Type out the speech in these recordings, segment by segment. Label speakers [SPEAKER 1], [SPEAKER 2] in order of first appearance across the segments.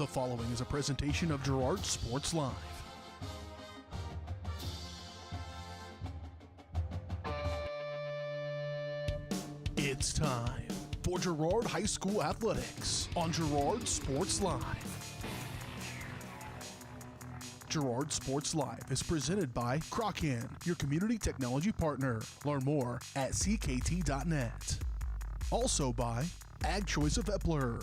[SPEAKER 1] The following is a presentation of Girard Sports Live. It's time for Girard High School Athletics on Girard Sports Live. Girard Sports Live is presented by Crocan, your community technology partner. Learn more at ckt.net. Also by Ag Choice of Epler,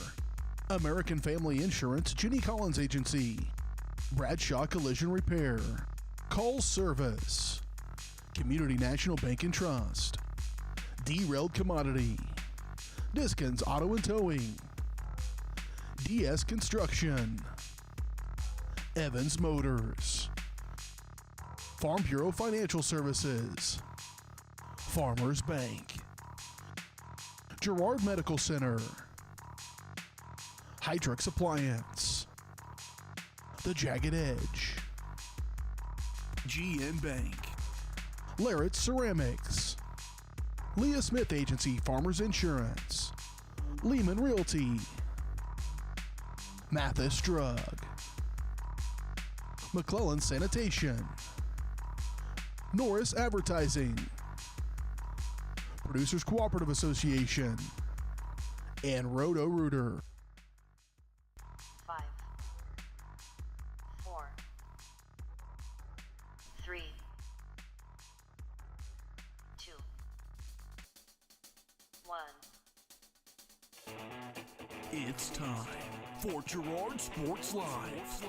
[SPEAKER 1] American Family Insurance, Jenny Collins Agency, Bradshaw Collision Repair, Call Service, Community National Bank and Trust, Derailed Commodity, Diskins Auto and Towing, DS Construction, Evans Motors, Farm Bureau Financial Services, Farmers Bank, Girard Medical Center, Hydrix Appliance, The Jagged Edge, GN Bank, Larrett Ceramics, Leah Smith Agency Farmers Insurance, Lehman Realty, Mathis Drug, McClellan Sanitation, Norris Advertising, Producers Cooperative Association, and Roto-Rooter.
[SPEAKER 2] 5, 4, 3, 2, 1.
[SPEAKER 1] It's time for Girard Sports Live.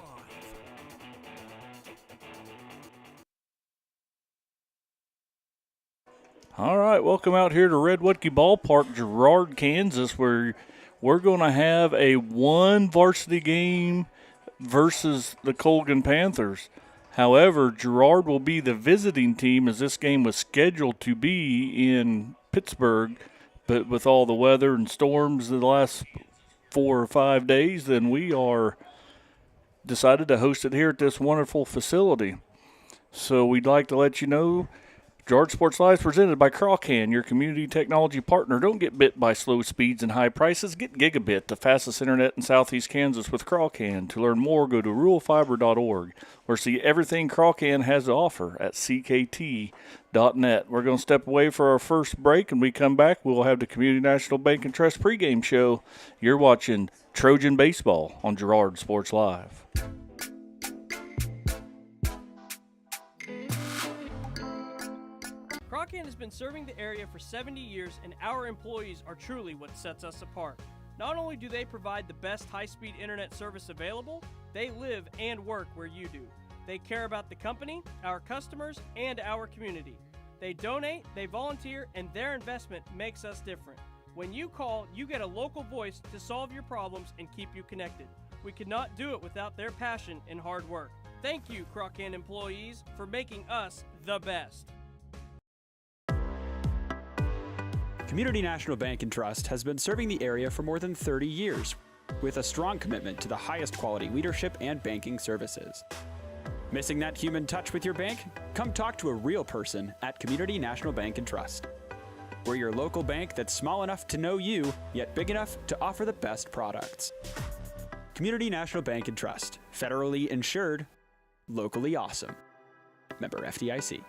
[SPEAKER 3] All right, welcome out here to Redwoodkey Ballpark, Girard, Kansas, where we're going to have a one varsity game versus the Colgan Panthers. However, Girard will be the visiting team as this game was scheduled to be in Pittsburgh, but with all the weather and storms the last 4 or 5 days, then we are decided to host it here at this wonderful facility. So we'd like to let you know Girard Sports Live is presented by Crocan, your community technology partner. Don't get bit by slow speeds and high prices. Get gigabit, the fastest internet in southeast Kansas with Crocan. To learn more, go to ruralfiber.org or see everything Crocan has to offer at ckt.net. We're going to step away for our first break, and we come back, we'll have the Community National Bank and Trust pregame show. You're watching Trojan Baseball on Girard Sports Live.
[SPEAKER 4] Crocan has been serving the area for 70 years, and our employees are truly what sets us apart. Not only do they provide the best high-speed internet service available, they live and work where you do. They care about the company, our customers, and our community. They donate, they volunteer, and their investment makes us different. When you call, you get a local voice to solve your problems and keep you connected. We could not do it without their passion and hard work. Thank you, Crocan employees, for making us the best.
[SPEAKER 5] Community National Bank and Trust has been serving the area for more than 30 years, with a strong commitment to the highest quality leadership and banking services. Missing that human touch with your bank? Come talk to a real person at Community National Bank and Trust. We're your local bank that's small enough to know you, yet big enough to offer the best products. Community National Bank and Trust, federally insured, locally awesome. Member FDIC.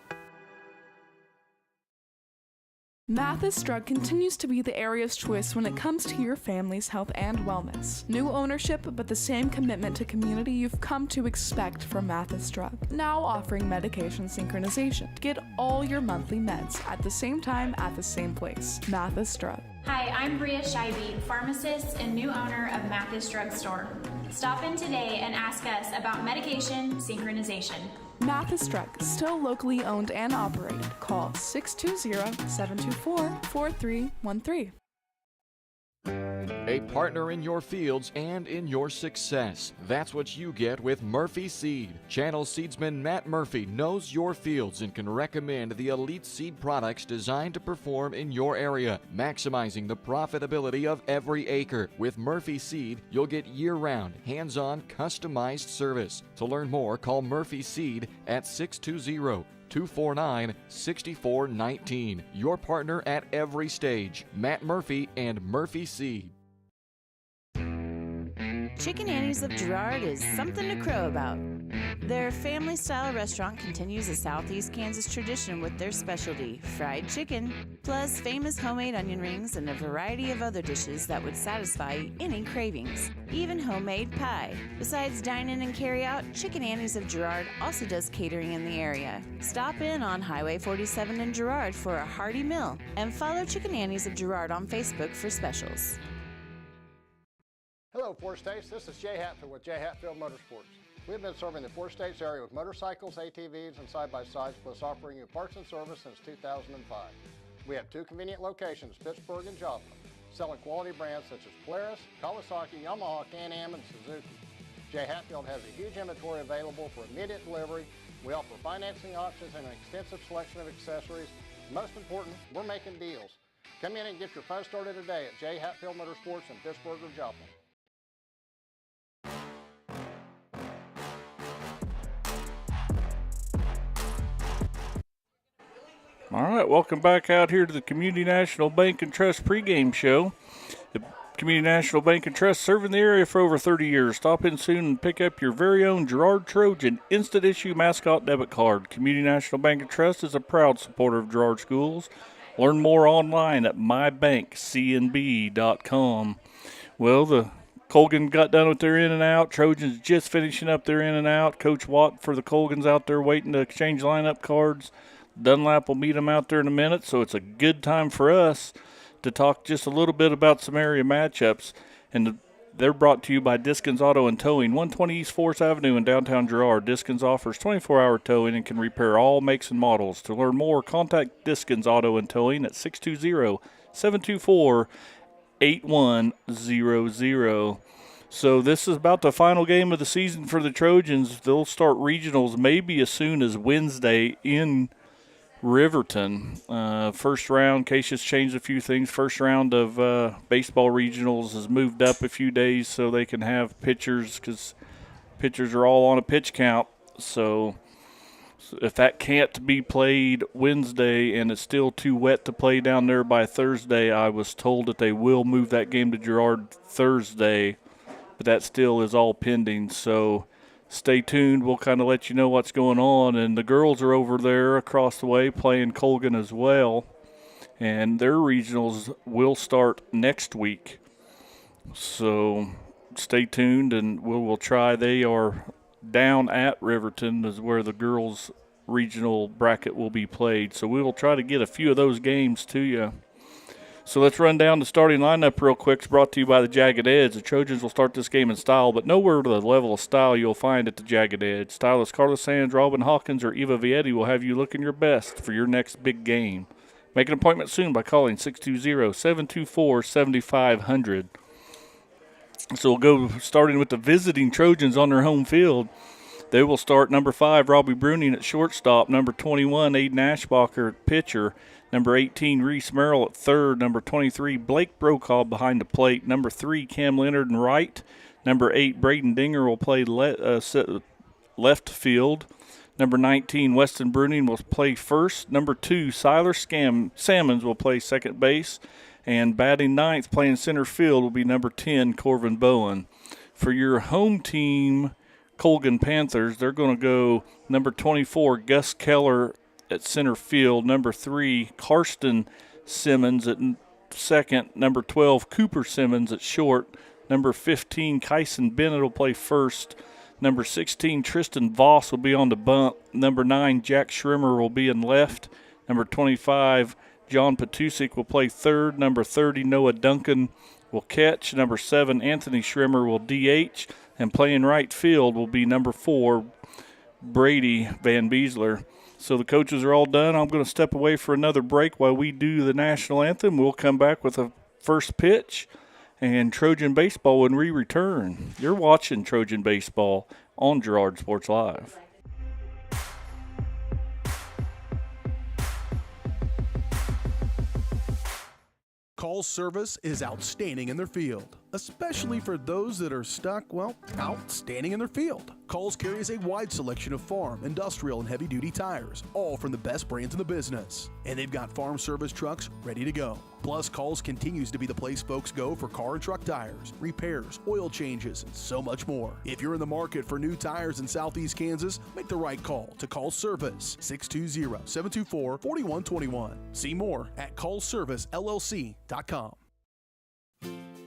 [SPEAKER 6] Mathis Drug continues to be the area's choice when it comes to your family's health and wellness. New ownership, but the same commitment to community you've come to expect from Mathis Drug. Now offering medication synchronization. Get all your monthly meds at the same time at the same place. Mathis Drug.
[SPEAKER 7] Hi, I'm Bria Scheibe, pharmacist and new owner of Mathis Drug Store. Stop in today and ask us about medication synchronization.
[SPEAKER 6] Mathis Drug, still locally owned and operated. Call 620-724-4313.
[SPEAKER 8] A partner in your fields and in your success. That's what you get with Murphy Seed. Channel seedsman Matt Murphy knows your fields and can recommend the elite seed products designed to perform in your area, maximizing the profitability of every acre. With Murphy Seed, you'll get year-round, hands-on, customized service. To learn more, call Murphy Seed at 620-249-6419. Your partner at every stage. Matt Murphy and Murphy Seed.
[SPEAKER 9] Chicken Annie's of Girard is something to crow about. Their family-style restaurant continues a Southeast Kansas tradition with their specialty, fried chicken, plus famous homemade onion rings and a variety of other dishes that would satisfy any cravings, even homemade pie. Besides dine-in and carry-out, Chicken Annie's of Girard also does catering in the area. Stop in on Highway 47 in Girard for a hearty meal, and follow Chicken Annie's of Girard on Facebook for specials.
[SPEAKER 10] Hello, Four States. This is Jay Hatfield with Jay Hatfield Motorsports. We've been serving the Four States area with motorcycles, ATVs, and side-by-sides, plus offering you parts and service since 2005. We have two convenient locations, Pittsburgh and Joplin, selling quality brands such as Polaris, Kawasaki, Yamaha, Can-Am, and Suzuki. Jay Hatfield has a huge inventory available for immediate delivery. We offer financing options and an extensive selection of accessories. Most important, we're making deals. Come in and get your fun started today at Jay Hatfield Motorsports in Pittsburgh or Joplin.
[SPEAKER 3] All right, welcome back out here to the Community National Bank and Trust pregame show. The Community National Bank and Trust serving the area for over 30 years. Stop in soon and pick up your very own Girard Trojan instant issue mascot debit card. Community National Bank and Trust is a proud supporter of Girard schools. Learn more online at mybankcnb.com. Well, the Colgan got done with their in and out. Trojans just finishing up their in and out. Coach Watt for the Colgans out there waiting to exchange lineup cards. Dunlap will meet them out there in a minute, so it's a good time for us to talk just a little bit about some area matchups. And they're brought to you by Diskins Auto and Towing, 120 East 4th Avenue in downtown Girard. Diskins offers 24-hour towing and can repair all makes and models. To learn more, contact Diskins Auto and Towing at 620-724-8100. So this is about the final game of the season for the Trojans. They'll start regionals maybe as soon as Wednesday in Riverton. First round, Cassius changed a few things. First round of baseball regionals has moved up a few days so they can have pitchers, because pitchers are all on a pitch count. So if that can't be played Wednesday and it's still too wet to play down there by Thursday, I was told that they will move that game to Girard Thursday, but that still is all pending. So stay tuned. We'll kind of let you know what's going on. And the girls are over there across the way playing Colgan as well. And their regionals will start next week. So stay tuned, and we'll try. They are down at Riverton is where the girls' regional bracket will be played. So we will try to get a few of those games to you. So let's run down the starting lineup real quick. It's brought to you by the Jagged Edge. The Trojans will start this game in style, but nowhere to the level of style you'll find at the Jagged Edge. Stylists Carlos Sands, Robin Hawkins, or Eva Vietti will have you looking your best for your next big game. Make an appointment soon by calling 620-724-7500. So we'll go starting with the visiting Trojans on their home field. They will start number 5, Robbie Bruning at shortstop, number 21, Aiden Ashbacher at pitcher, number 18, Reese Merrill at third, number 23, Blake Brokaw behind the plate, number 3, Cam Leonard in right, number 8, Braden Dinger will play left field, number 19, Weston Bruning will play first, number 2, Siler Sammons will play second base, and batting ninth playing center field will be number 10, Corvin Bowen. For your home team, Colgan Panthers, they're going to go number 24, Gus Keller at center field, number 3, Karsten Simmons at second, number 12, Cooper Simmons at short, number 15, Kyson Bennett will play first, number 16, Tristan Voss will be on the bump, number 9, Jack Schrimmer will be in left, number 25, John Patusik will play third, number 30, Noah Duncan will catch, number 7, Anthony Schrimmer will DH, and playing right field will be number 4, Brady Van Beesler. So the coaches are all done. I'm going to step away for another break while we do the national anthem. We'll come back with a first pitch and Trojan baseball when we return. You're watching Trojan baseball on Girard Sports Live.
[SPEAKER 1] Call service is outstanding in their field. especially for those that are stuck, well, out standing in their field. Coles carries a wide selection of farm, industrial, and heavy-duty tires, all from the best brands in the business. And they've got farm service trucks ready to go. Plus, Coles continues to be the place folks go for car and truck tires, repairs, oil changes, and so much more. If you're in the market for new tires in Southeast Kansas, make the right call to Coles Service, 620-724-4121. See more at ColesServiceLLC.com.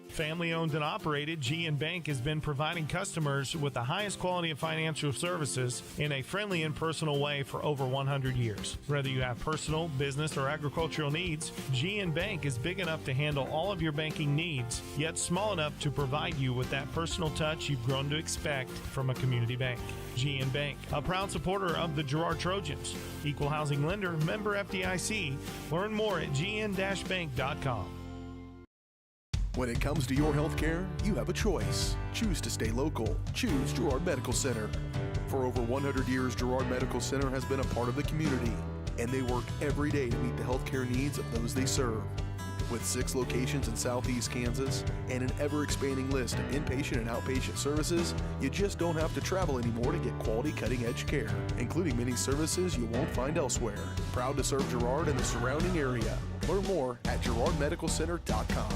[SPEAKER 11] Family owned and operated, GN Bank has been providing customers with the highest quality of financial services in a friendly and personal way for over 100 years. Whether you have personal, business, or agricultural needs, GN Bank is big enough to handle all of your banking needs, yet small enough to provide you with that personal touch you've grown to expect from a community bank. GN Bank, a proud supporter of the Girard Trojans. Equal housing lender, member FDIC. Learn more at gn-bank.com.
[SPEAKER 1] When it comes to your health care, you have a choice. Choose to stay local. Choose Girard Medical Center. For over 100 years, Girard Medical Center has been a part of the community, and they work every day to meet the health care needs of those they serve. With 6 locations in Southeast Kansas and an ever-expanding list of inpatient and outpatient services, you just don't have to travel anymore to get quality cutting-edge care, including many services you won't find elsewhere. Proud to serve Girard and the surrounding area. Learn more at GirardMedicalCenter.com.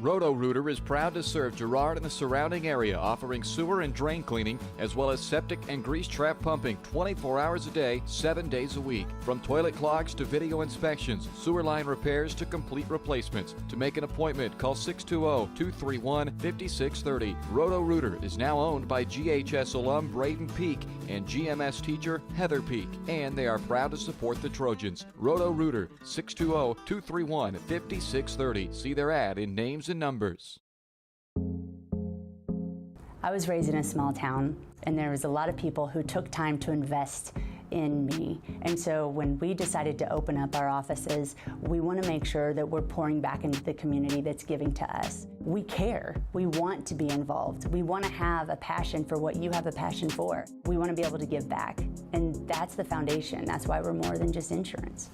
[SPEAKER 8] Roto-Rooter is proud to serve Girard and the surrounding area, offering sewer and drain cleaning, as well as septic and grease trap pumping 24 hours a day, 7 days a week. From toilet clogs to video inspections, sewer line repairs to complete replacements. To make an appointment, call 620-231-5630. Roto-Rooter is now owned by GHS alum Braden Peak and GMS teacher Heather Peak, and they are proud to support the Trojans. Roto-Rooter, 620-231-5630. See their ad in names and numbers.
[SPEAKER 12] I was raised in a small town, and there was a lot of people who took time to invest in me. And so when we decided to open up our offices, we want to make sure that we're pouring back into the community that's giving to us. We care. We want to be involved. We want to have a passion for what you have a passion for. We want to be able to give back. And that's the foundation. That's why we're more than just insurance.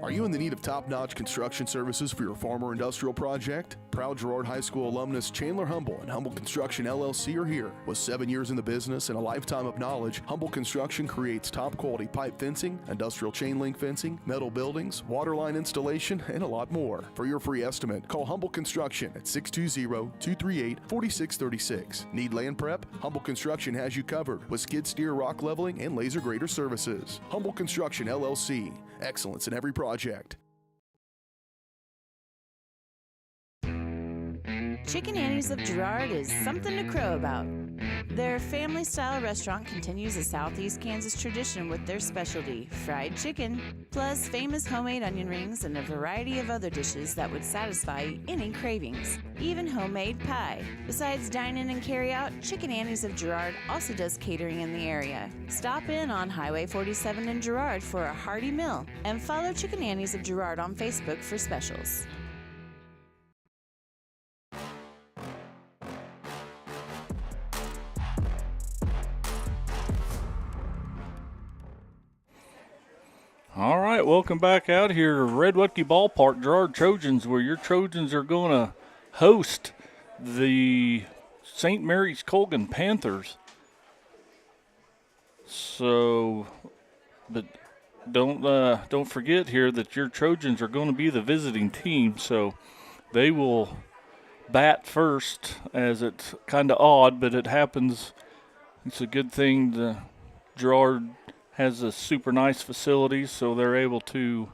[SPEAKER 1] Are you in the need of top-notch construction services for your farm or industrial project? Proud Girard High School alumnus Chandler Humble and Humble Construction LLC are here. With 7 years in the business and a lifetime of knowledge, Humble Construction creates top-quality pipe fencing, industrial chain link fencing, metal buildings, water line installation, and a lot more. For your free estimate, call Humble Construction at 620-238-4636. Need land prep? Humble Construction has you covered with skid steer rock leveling and laser grader services. Humble Construction LLC. Excellence in every project.
[SPEAKER 9] Chicken Annie's of Girard is something to crow about. Their family-style restaurant continues a Southeast Kansas tradition with their specialty, fried chicken, plus famous homemade onion rings and a variety of other dishes that would satisfy any cravings, even homemade pie. Besides dine-in and carry-out, Chicken Annie's of Girard also does catering in the area. Stop in on Highway 47 in Girard for a hearty meal, and follow Chicken Annie's of Girard on Facebook for specials.
[SPEAKER 3] All right, welcome back out here to Red Wutke Ballpark, Girard Trojans, where your Trojans are going to host the St. Mary's Colgan Panthers. So, but don't forget here that your Trojans are going to be the visiting team, so they will bat first, as it's kind of odd, but it happens. It's a good thing the Girard has a super nice facility, so they're able to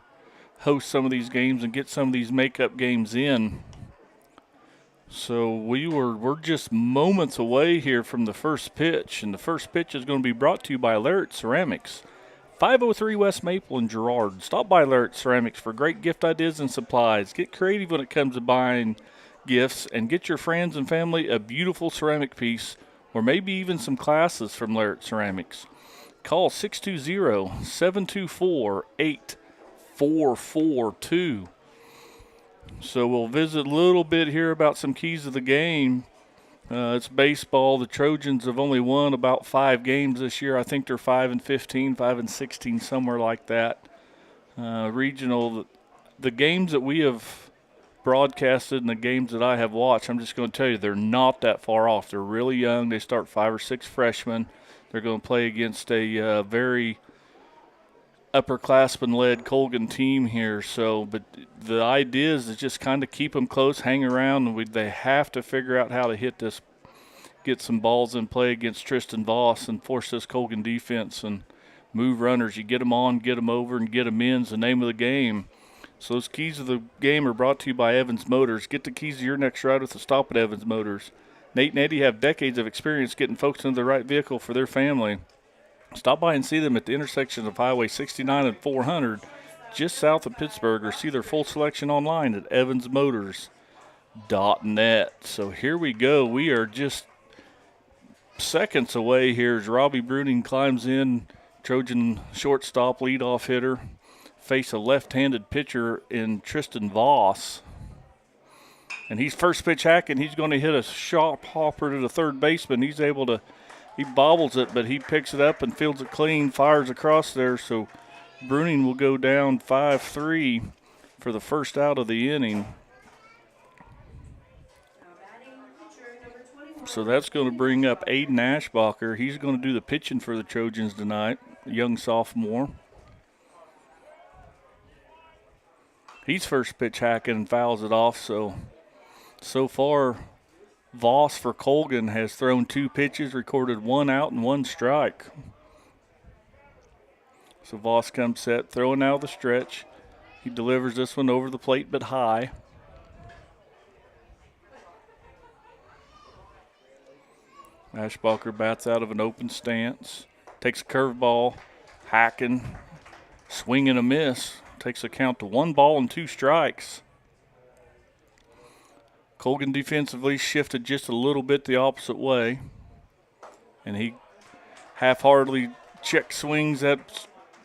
[SPEAKER 3] host some of these games and get some of these makeup games in. So we're just moments away here from the first pitch, and the first pitch is going to be brought to you by Larrett Ceramics, 503 West Maple in Girard. Stop by Larrett Ceramics for great gift ideas and supplies. Get creative when it comes to buying gifts, and get your friends and family a beautiful ceramic piece, or maybe even some classes from Larrett Ceramics. Call 620-724-8442. So we'll visit a little bit here about some keys of the game. It's baseball. The Trojans have only won about 5 games this year. I think they're 5-15, 5-16, somewhere like that. regional. The games that we have broadcasted and the games that I have watched, I'm just going to tell you, they're not that far off. They're really young. They start 5 or 6 freshmen. They're going to play against a very upperclassman-led Colgan team here. So, but the idea is to just kind of keep them close, hang around, and they have to figure out how to hit this, get some balls in play against Tristan Voss and force this Colgan defense and move runners. You get them on, get them over, and get them in is the name of the game. So those keys of the game are brought to you by Evans Motors. Get the keys to your next ride with a stop at Evans Motors. Nate and Eddie have decades of experience getting folks into the right vehicle for their family. Stop by and see them at the intersection of Highway 69 and 400, just south of Pittsburgh, or see their full selection online at evansmotors.net. So here we go. We are just seconds away here as Robbie Bruning climbs in, Trojan shortstop, leadoff hitter, face a left-handed pitcher in Tristan Voss. And he's first pitch hacking. He's going to hit a shot hopper to the third baseman. He bobbles it, but he picks it up and fields it clean, fires across there. So Bruning will go down 5-3 for the first out of the inning. So that's going to bring up Aiden Ashbacher. He's going to do the pitching for the Trojans tonight, young sophomore. He's first pitch hacking and fouls it off. So far, Voss for Colgan has thrown 2 pitches, recorded 1 out and 1 strike. So Voss comes set, throwing out of the stretch. He delivers this one over the plate but high. Ashbacher bats out of an open stance, takes a curveball, hacking, swing and a miss. Takes a count to 1 ball and 2 strikes. Colgan defensively shifted just a little bit the opposite way, and he half-heartedly check swings at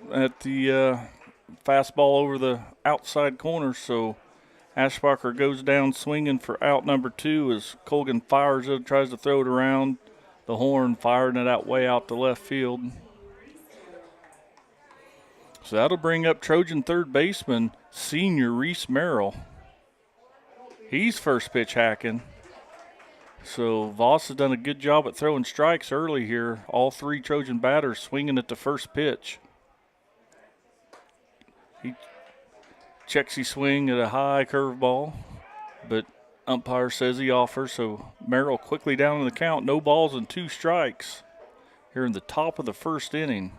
[SPEAKER 3] the fastball over the outside corner. So Ashbacher goes down swinging for out number 2 as Colgan fires it, tries to throw it around the horn, firing it out way out to left field. So that'll bring up Trojan third baseman, senior Reese Merrill. He's first pitch hacking. So Voss has done a good job at throwing strikes early here. All 3 Trojan batters swinging at the first pitch. He checks his swing at a high curveball, but umpire says he offers. So Merrill quickly down in the count. No balls and 2 strikes here in the top of the first inning.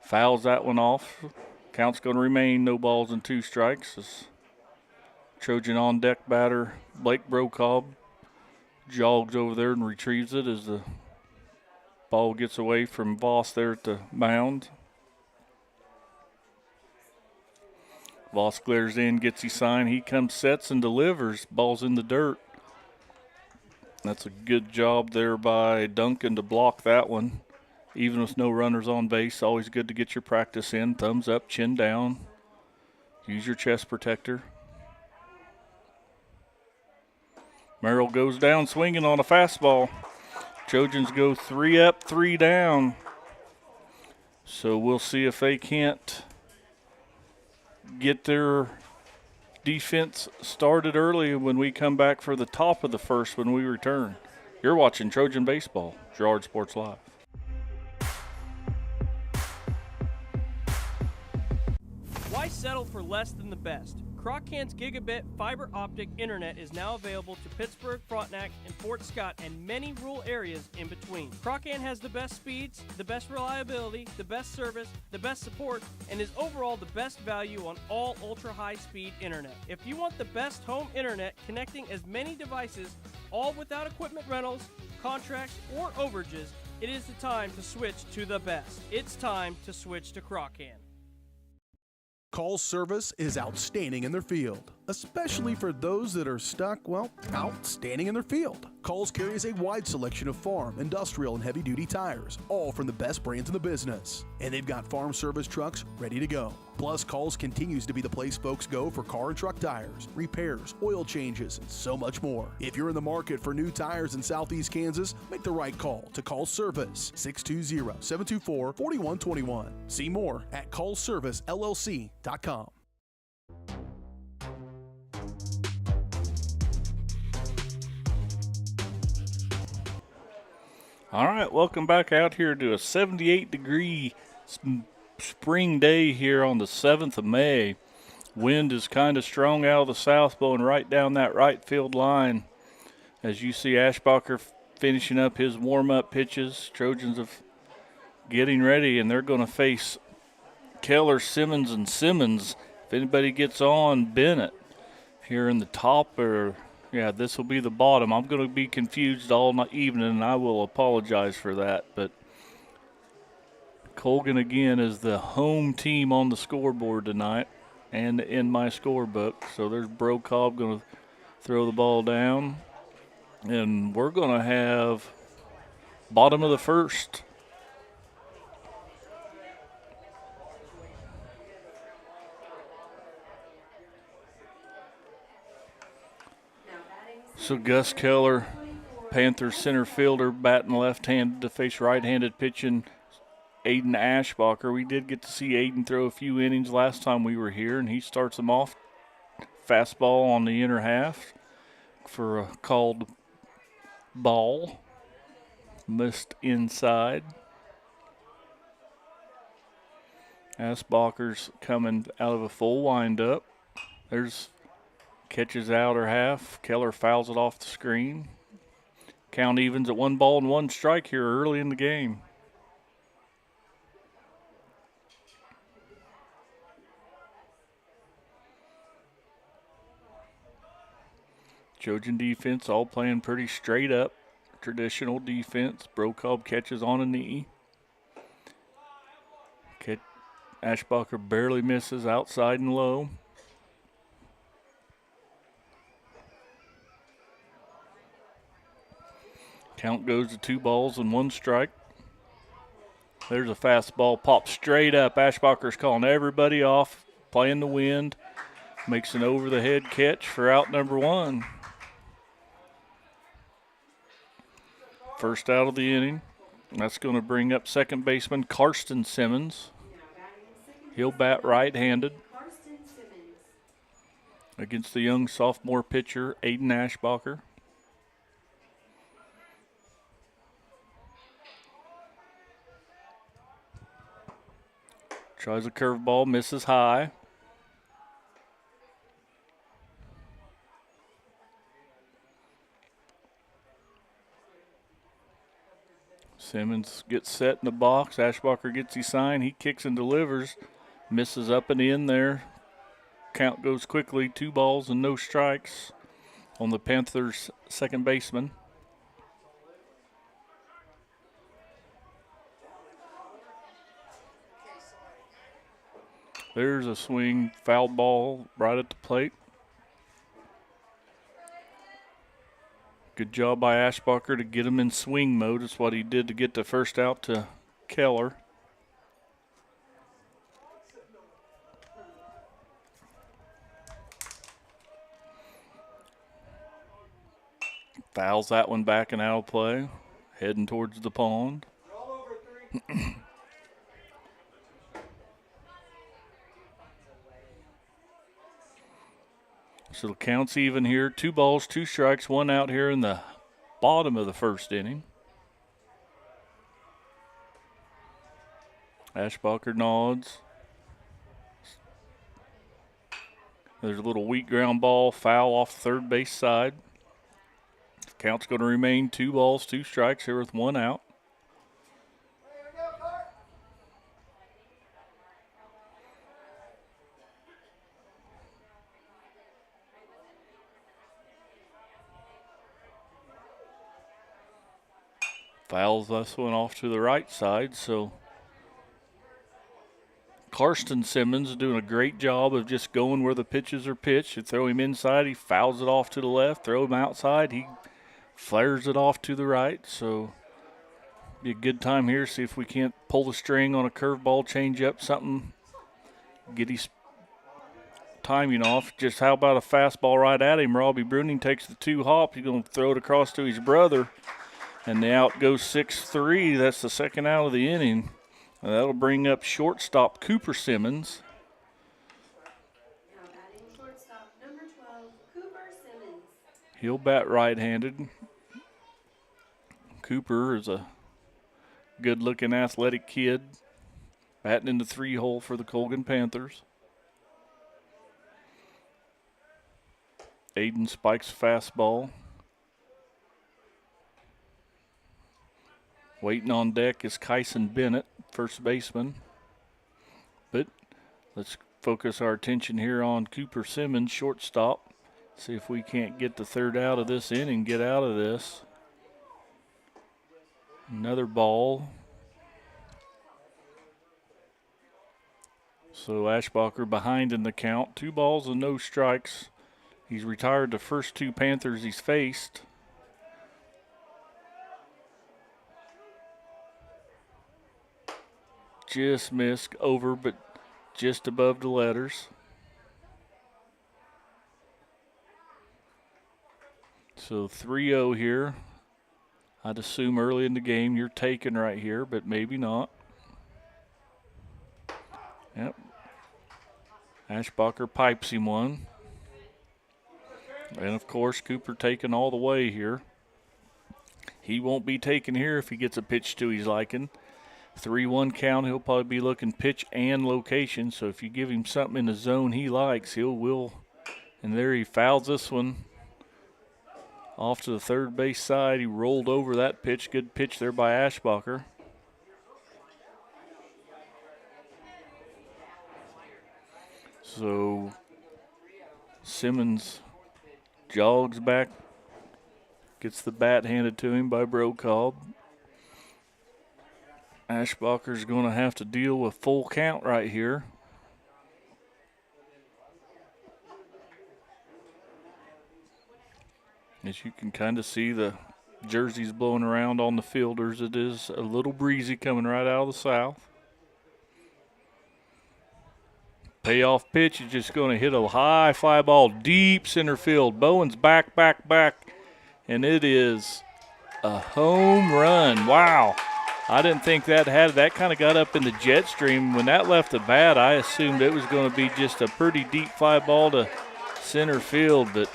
[SPEAKER 3] Fouls that one off. Count's going to remain no balls and 2 strikes. As Trojan on deck batter Blake Brokaw jogs over there and retrieves it as the ball gets away from Voss there at the mound. Voss glares in, gets his sign. He comes, sets, and delivers. Ball's in the dirt. That's a good job there by Duncan to block that one. Even with no runners on base, always good to get your practice in. Thumbs up, chin down. Use your chest protector. Merrill goes down swinging on a fastball. Trojans go 3 up, 3 down. So we'll see if they can't get their defense started early when we come back for the top of the first when we return. You're watching Trojan Baseball, Girard Sports Live.
[SPEAKER 4] Why settle for less than the best? Croc-Can's gigabit fiber optic internet is now available to Pittsburgh, Frontenac, and Fort Scott, and many rural areas in between. Croc-Can has the best speeds, the best reliability, the best service, the best support, and is overall the best value on all ultra-high-speed internet. If you want the best home internet connecting as many devices, all without equipment rentals, contracts, or overages, it is the time to switch to the best. It's time to switch to Croc-Can.
[SPEAKER 1] Call service is outstanding in their field. especially for those that are stuck, well, out standing in their field. Coles carries a wide selection of farm, industrial, and heavy-duty tires, all from the best brands in the business. And they've got farm service trucks ready to go. Plus, Coles continues to be the place folks go for car and truck tires, repairs, oil changes, and so much more. If you're in the market for new tires in Southeast Kansas, make the right call to Coles Service, 620-724-4121. See more at ColesServiceLLC.com.
[SPEAKER 3] All right, welcome back out here to a 78-degree spring day here on the 7th of May. Wind is kind of strong out of the south, blowing right down that right field line. As you see Ashbacher finishing up his warm-up pitches. Trojans are getting ready, and they're going to face Keller, Simmons, and Simmons. If anybody gets on, Bennett here in the top, or yeah, this will be the bottom. I'm going to be confused all evening, and I will apologize for that. But Colgan, again, is the home team on the scoreboard tonight and in my scorebook. So there's Brocobb going to throw the ball down. And we're going to have bottom of the first. So Gus Keller, Panthers center fielder, batting left-handed to face right-handed pitching Aiden Ashbacher. We did get to see Aiden throw a few innings last time we were here, and he starts them off. Fastball on the inner half for a called ball. Missed inside. Ashbacher's coming out of a full windup. There's catches outer half. Keller fouls it off the screen. Count evens at 1-1 strike here early in the game. Trojan defense all playing pretty straight up. Traditional defense. Brocobb catches on a knee. Ashbacher barely misses outside and low. Count goes to 2-1 strike. There's a fastball, pops straight up. Ashbacher's calling everybody off, playing the wind. Makes an over-the-head catch for out number one. First out of the inning. That's going to bring up second baseman Karsten Simmons. He'll bat right-handed against the young sophomore pitcher Aiden Ashbacher. Tries a curveball, misses high. Simmons gets set in the box. Ashbacher gets his sign. He kicks and delivers. Misses up and in there. Count goes quickly. 2 and no strikes on the Panthers' second baseman. There's a swing, foul ball right at the plate. Good job by Ashbacher to get him in swing mode. That's what he did to get the first out to Keller. Fouls that one back and out of play, heading towards the pond. So the count's even here. 2 2 strikes, 1 out here in the bottom of the first inning. Ashbacher nods. There's a little weak ground ball, foul off the third base side. Count's going to remain 2 2 strikes here with 1 out. Fouls this one off to the right side, so Karsten Simmons is doing a great job of just going where the pitches are pitched. You throw him inside, he fouls it off to the left. Throw him outside, he flares it off to the right. So be a good time here. See if we can't pull the string on a curveball, change up something, get his timing off. Just how about a fastball right at him? Robbie Bruning takes the 2 hop. He's going to throw it across to his brother. And the out goes 6-3. That's the second out of the inning. And that'll bring up shortstop Cooper Simmons.
[SPEAKER 13] Now batting shortstop number 12, Cooper Simmons.
[SPEAKER 3] He'll bat right-handed. Cooper is a good-looking athletic kid, batting in the 3-hole for the Colgan Panthers. Aiden spikes fastball. Waiting on deck is Kyson Bennett, first baseman. But let's focus our attention here on Cooper Simmons, shortstop. See if we can't get the third out of this inning, get out of this. Another ball. So Ashbacher behind in the count. 2 balls and no strikes. He's retired the first 2 Panthers he's faced. Just missed over, but just above the letters. So 3-0 here. I'd assume early in the game you're taking right here, but maybe not. Yep. Ashbacher pipes him one. And, of course, Cooper taking all the way here. He won't be taken here if he gets a pitch to his liking. 3-1 count, he'll probably be looking pitch and location. So if you give him something in the zone he likes, he will. And there he fouls this one off to the third base side. He rolled over that pitch. Good pitch there by Ashbacher. So Simmons jogs back, gets the bat handed to him by Brokaw. Ashbacher's going to have to deal with full count right here. As you can kind of see, the jerseys blowing around on the fielders. It is a little breezy coming right out of the south. Payoff pitch is just going to hit a high fly ball deep center field. Bowen's back, and it is a home run. Wow. I didn't think that kind of got up in the jet stream. When that left the bat, I assumed it was going to be just a pretty deep fly ball to center field, but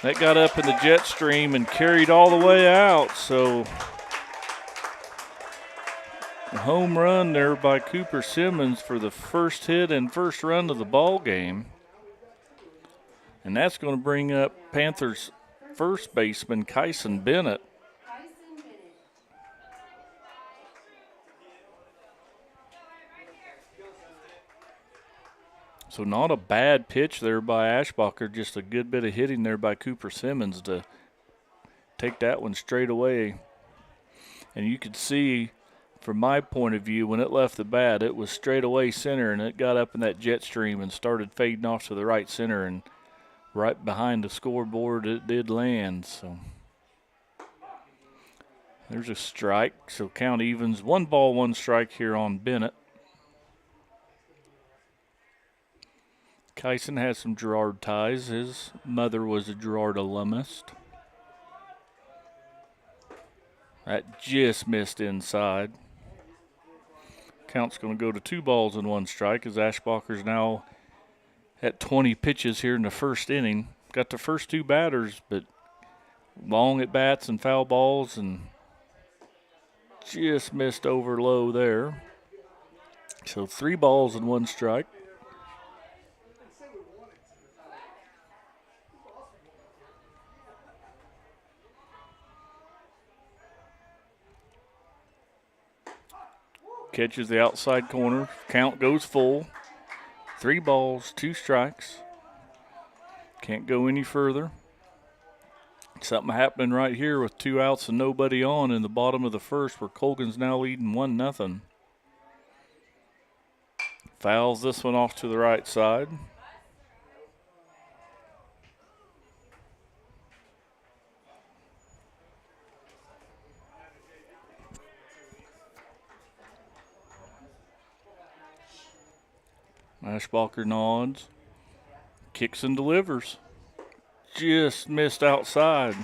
[SPEAKER 3] that got up in the jet stream and carried all the way out. So a home run there by Cooper Simmons for the first hit and first run of the ball game. And that's going to bring up Panthers first baseman Kyson Bennett. So not a bad pitch there by Ashbacher, just a good bit of hitting there by Cooper Simmons to take that one straight away. And you could see, from my point of view, when it left the bat, it was straight away center, and it got up in that jet stream and started fading off to the right center, and right behind the scoreboard it did land. So there's a strike, so count evens. 1 ball, 1 strike here on Bennett. Kyson has some Girard ties. His mother was a Girard alumnus. That just missed inside. Count's going to go to 2 balls and 1 strike as Ashbacher's now at 20 pitches here in the first inning. Got the first 2 batters, but long at bats and foul balls, and just missed over low there. So 3 balls and 1 strike. Catches the outside corner. Count goes full. 3 balls, 2 strikes. Can't go any further. Something happening right here with 2 outs and nobody on in the bottom of the first, where Colgan's now leading 1-0. Fouls this one off to the right side. Ashbacher nods, kicks and delivers. Just missed outside.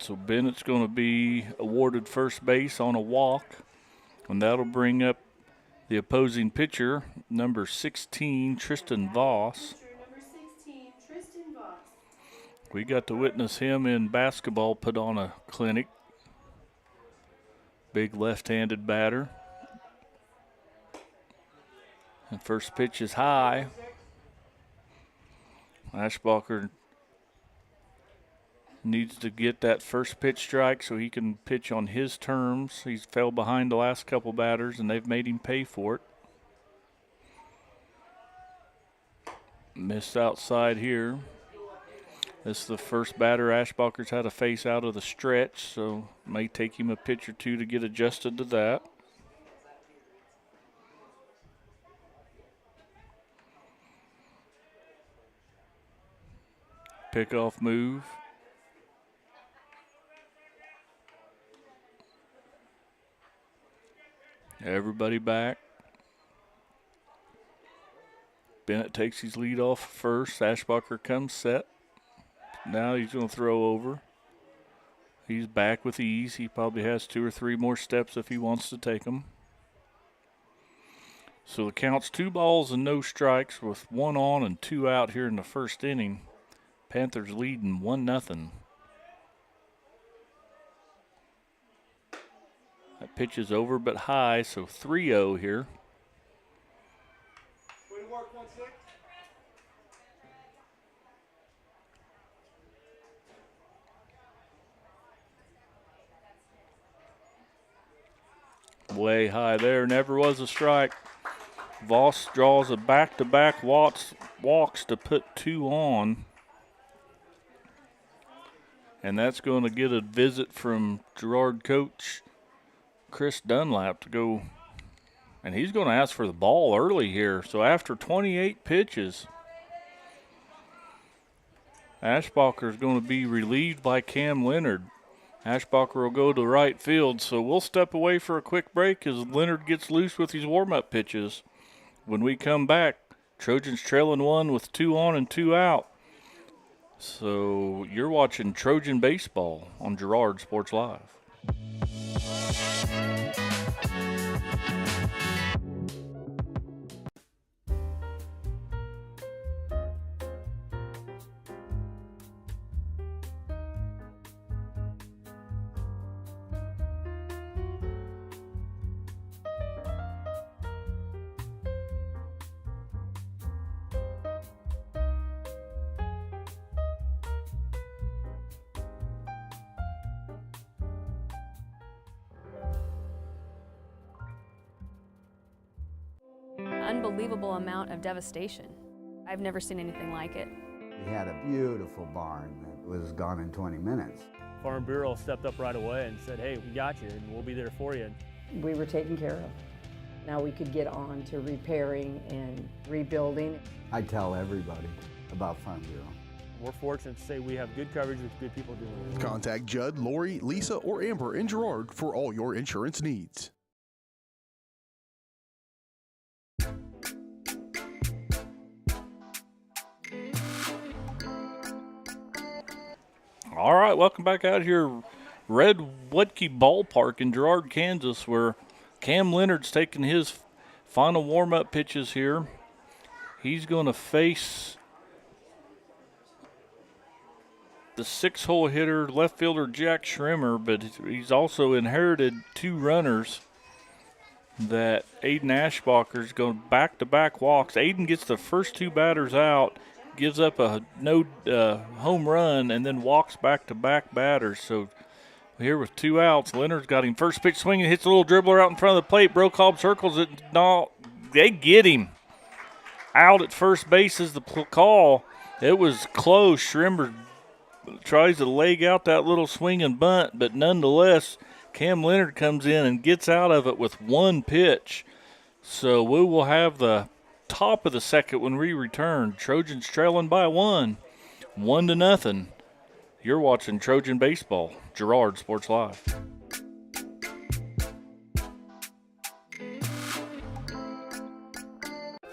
[SPEAKER 3] So Bennett's going to be awarded first base on a walk, and that'll bring up the opposing pitcher, number 16, Tristan Voss. We got to witness him in basketball put on a clinic. Big left-handed batter. And first pitch is high. Ashbacher needs to get that first pitch strike so he can pitch on his terms. He's fell behind the last couple batters, and they've made him pay for it. Missed outside here. This is the first batter Ashbacher's had to face out of the stretch, so it may take him a pitch or two to get adjusted to that. Pickoff move. Everybody back. Bennett takes his lead off first. Ashbacher comes set. Now he's going to throw over. He's back with ease. He probably has 2 or 3 more steps if he wants to take them. So the count's 2 balls and no strikes with 1 on and 2 out here in the first inning. Panthers leading 1-0. That pitch is over but high, so 3-0 here. Way high there, never was a strike. Voss draws a back-to-back walks to put 2 on. And that's going to get a visit from Girard coach Chris Dunlap to go. And he's going to ask for the ball early here. So after 28 pitches, Ashbacher is going to be relieved by Cam Leonard. Ashbacher will go to right field. So we'll step away for a quick break as Leonard gets loose with his warm-up pitches. When we come back, Trojans trailing 1 with 2 on and 2 out. So you're watching Trojan Baseball on Girard Sports Live.
[SPEAKER 14] Unbelievable amount of devastation. I've never seen anything like it.
[SPEAKER 15] We had a beautiful barn that was gone in 20 minutes.
[SPEAKER 16] Farm Bureau stepped up right away and said, hey, we got you and we'll be there for you.
[SPEAKER 17] We were taken care of. Now we could get on to repairing and rebuilding.
[SPEAKER 15] I tell everybody about Farm Bureau.
[SPEAKER 16] We're fortunate to say we have good coverage with good people doing it.
[SPEAKER 1] Contact Judd, Lori, Lisa, or Amber in Girard for all your insurance needs.
[SPEAKER 3] All right, welcome back out here, Red Wetke Ballpark in Girard, Kansas, where Cam Leonard's taking his final warm-up pitches here. He's going to face the 6-hole hitter, left fielder Jack Schrimmer, but he's also inherited 2 runners that Aiden Ashbacher's going back-to-back walks. Aiden gets the first 2 batters out, gives up a no home run, and then walks back-to-back batters. So here with 2 outs, Leonard's got him first pitch swinging, hits a little dribbler out in front of the plate. Brokaw circles it. No, they get him. Out at first base is the call. It was close. Schrimmer tries to leg out that little swing and bunt, but nonetheless, Cam Leonard comes in and gets out of it with one pitch. So we will have the top of the second when we return. Trojans trailing by 1-0. You're watching Trojan Baseball, Girard Sports Live.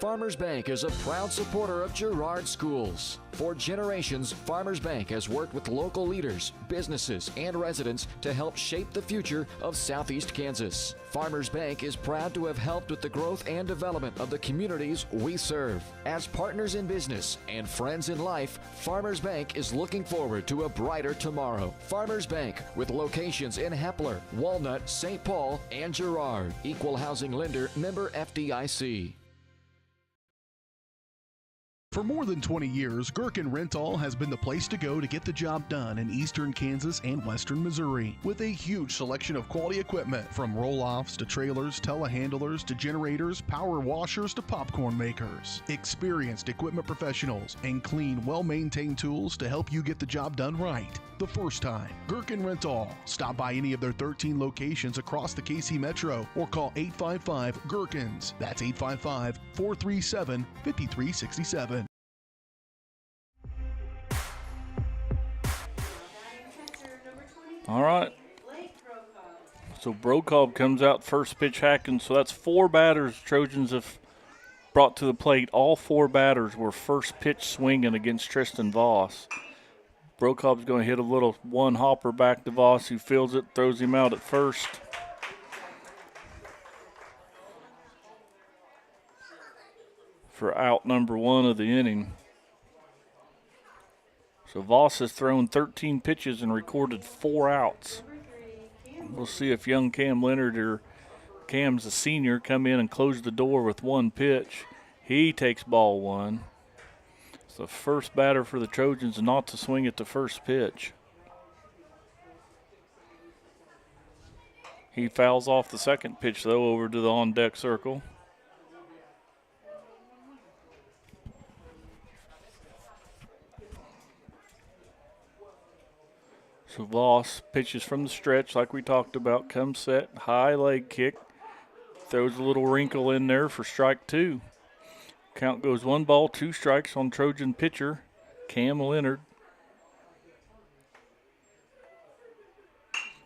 [SPEAKER 8] Farmers Bank is a proud supporter of Girard schools. For generations, Farmers Bank has worked with local leaders, businesses, and residents to help shape the future of Southeast Kansas. Farmers Bank is proud to have helped with the growth and development of the communities we serve. As partners in business and friends in life, Farmers Bank is looking forward to a brighter tomorrow. Farmers Bank, with locations in Hepler, Walnut, St. Paul, and Girard. Equal housing lender, member FDIC.
[SPEAKER 1] For more than 20 years, Gherkin Rental has been the place to go to get the job done in eastern Kansas and western Missouri. With a huge selection of quality equipment, from roll-offs to trailers, telehandlers to generators, power washers to popcorn makers. Experienced equipment professionals and clean, well-maintained tools to help you get the job done right the first time. Gherkin Rental. Stop by any of their 13 locations across the KC Metro or call 855-GHERKINS. That's 855-437-5367.
[SPEAKER 3] All right. So Brocob comes out first pitch hacking. So that's 4 batters Trojans have brought to the plate. All 4 batters were first pitch swinging against Tristan Voss. Brocob's going to hit a little one hopper back to Voss, who fields it, throws him out at first. For out number 1 of the inning. So Voss has thrown 13 pitches and recorded 4 outs. We'll see if young Cam Leonard, or Cam's a senior, come in and close the door with 1 pitch. He takes ball 1. It's the first batter for the Trojans not to swing at the first pitch. He fouls off the second pitch, though, over to the on-deck circle. So Voss pitches from the stretch like we talked about, comes set, high leg kick, throws a little wrinkle in there for strike 2. Count goes 1 ball, 2 strikes on Trojan pitcher Cam Leonard.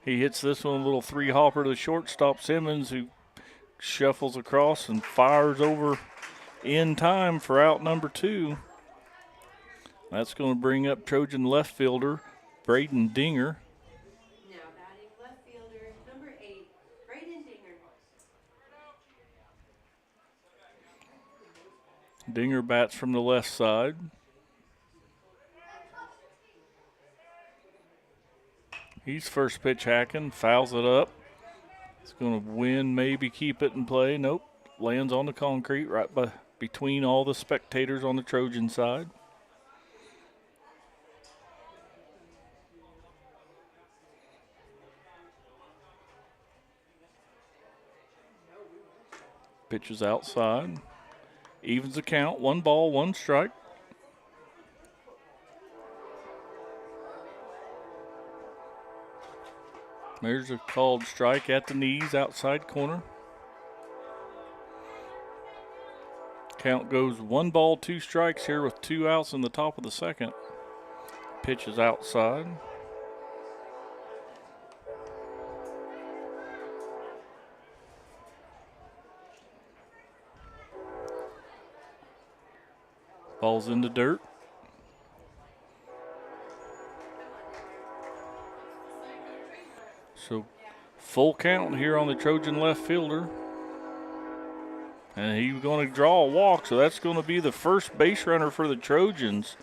[SPEAKER 3] He hits this one a little 3-hopper to shortstop Simmons, who shuffles across and fires over in time for out number 2. That's going to bring up Trojan left fielder Braden Dinger.
[SPEAKER 13] Now batting left fielder, number 8, Braden Dinger.
[SPEAKER 3] Dinger bats from the left side. He's first pitch hacking, fouls it up. It's going to win, maybe keep it in play. Nope, lands on the concrete right between all the spectators on the Trojan side. Pitches outside. Evens the count. 1 ball, 1 strike. There's a called strike at the knees, outside corner. Count goes 1 ball, 2 strikes here with 2 outs in the top of the second. Pitch is outside. Ball's in the dirt. So full count here on the Trojan left fielder. And he's going to draw a walk, so that's going to be the first base runner for the Trojans.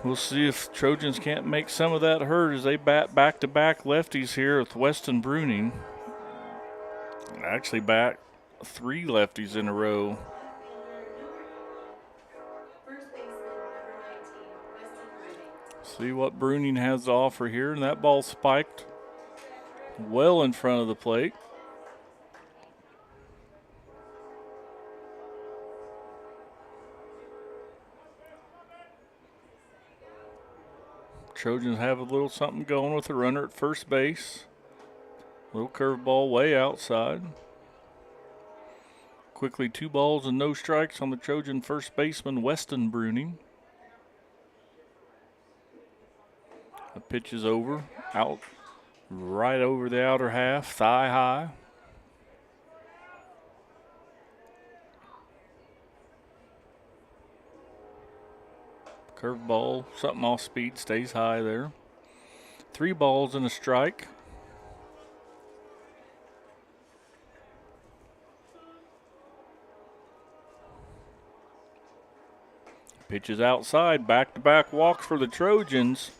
[SPEAKER 3] We'll see if Trojans can't make some of that hurt as they bat back-to-back lefties here with Weston Bruning. Actually bat 3 lefties in a row. See what Bruning has to offer here, and that ball spiked well in front of the plate. Trojans have a little something going with the runner at first base. Little curveball way outside. Quickly 2 balls and no strikes on the Trojan first baseman, Weston Bruning. The pitch is over, out, right over the outer half, thigh high. Curveball, something off speed, stays high there. 3 balls and a strike. Pitches outside, back-to-back walks for the Trojans.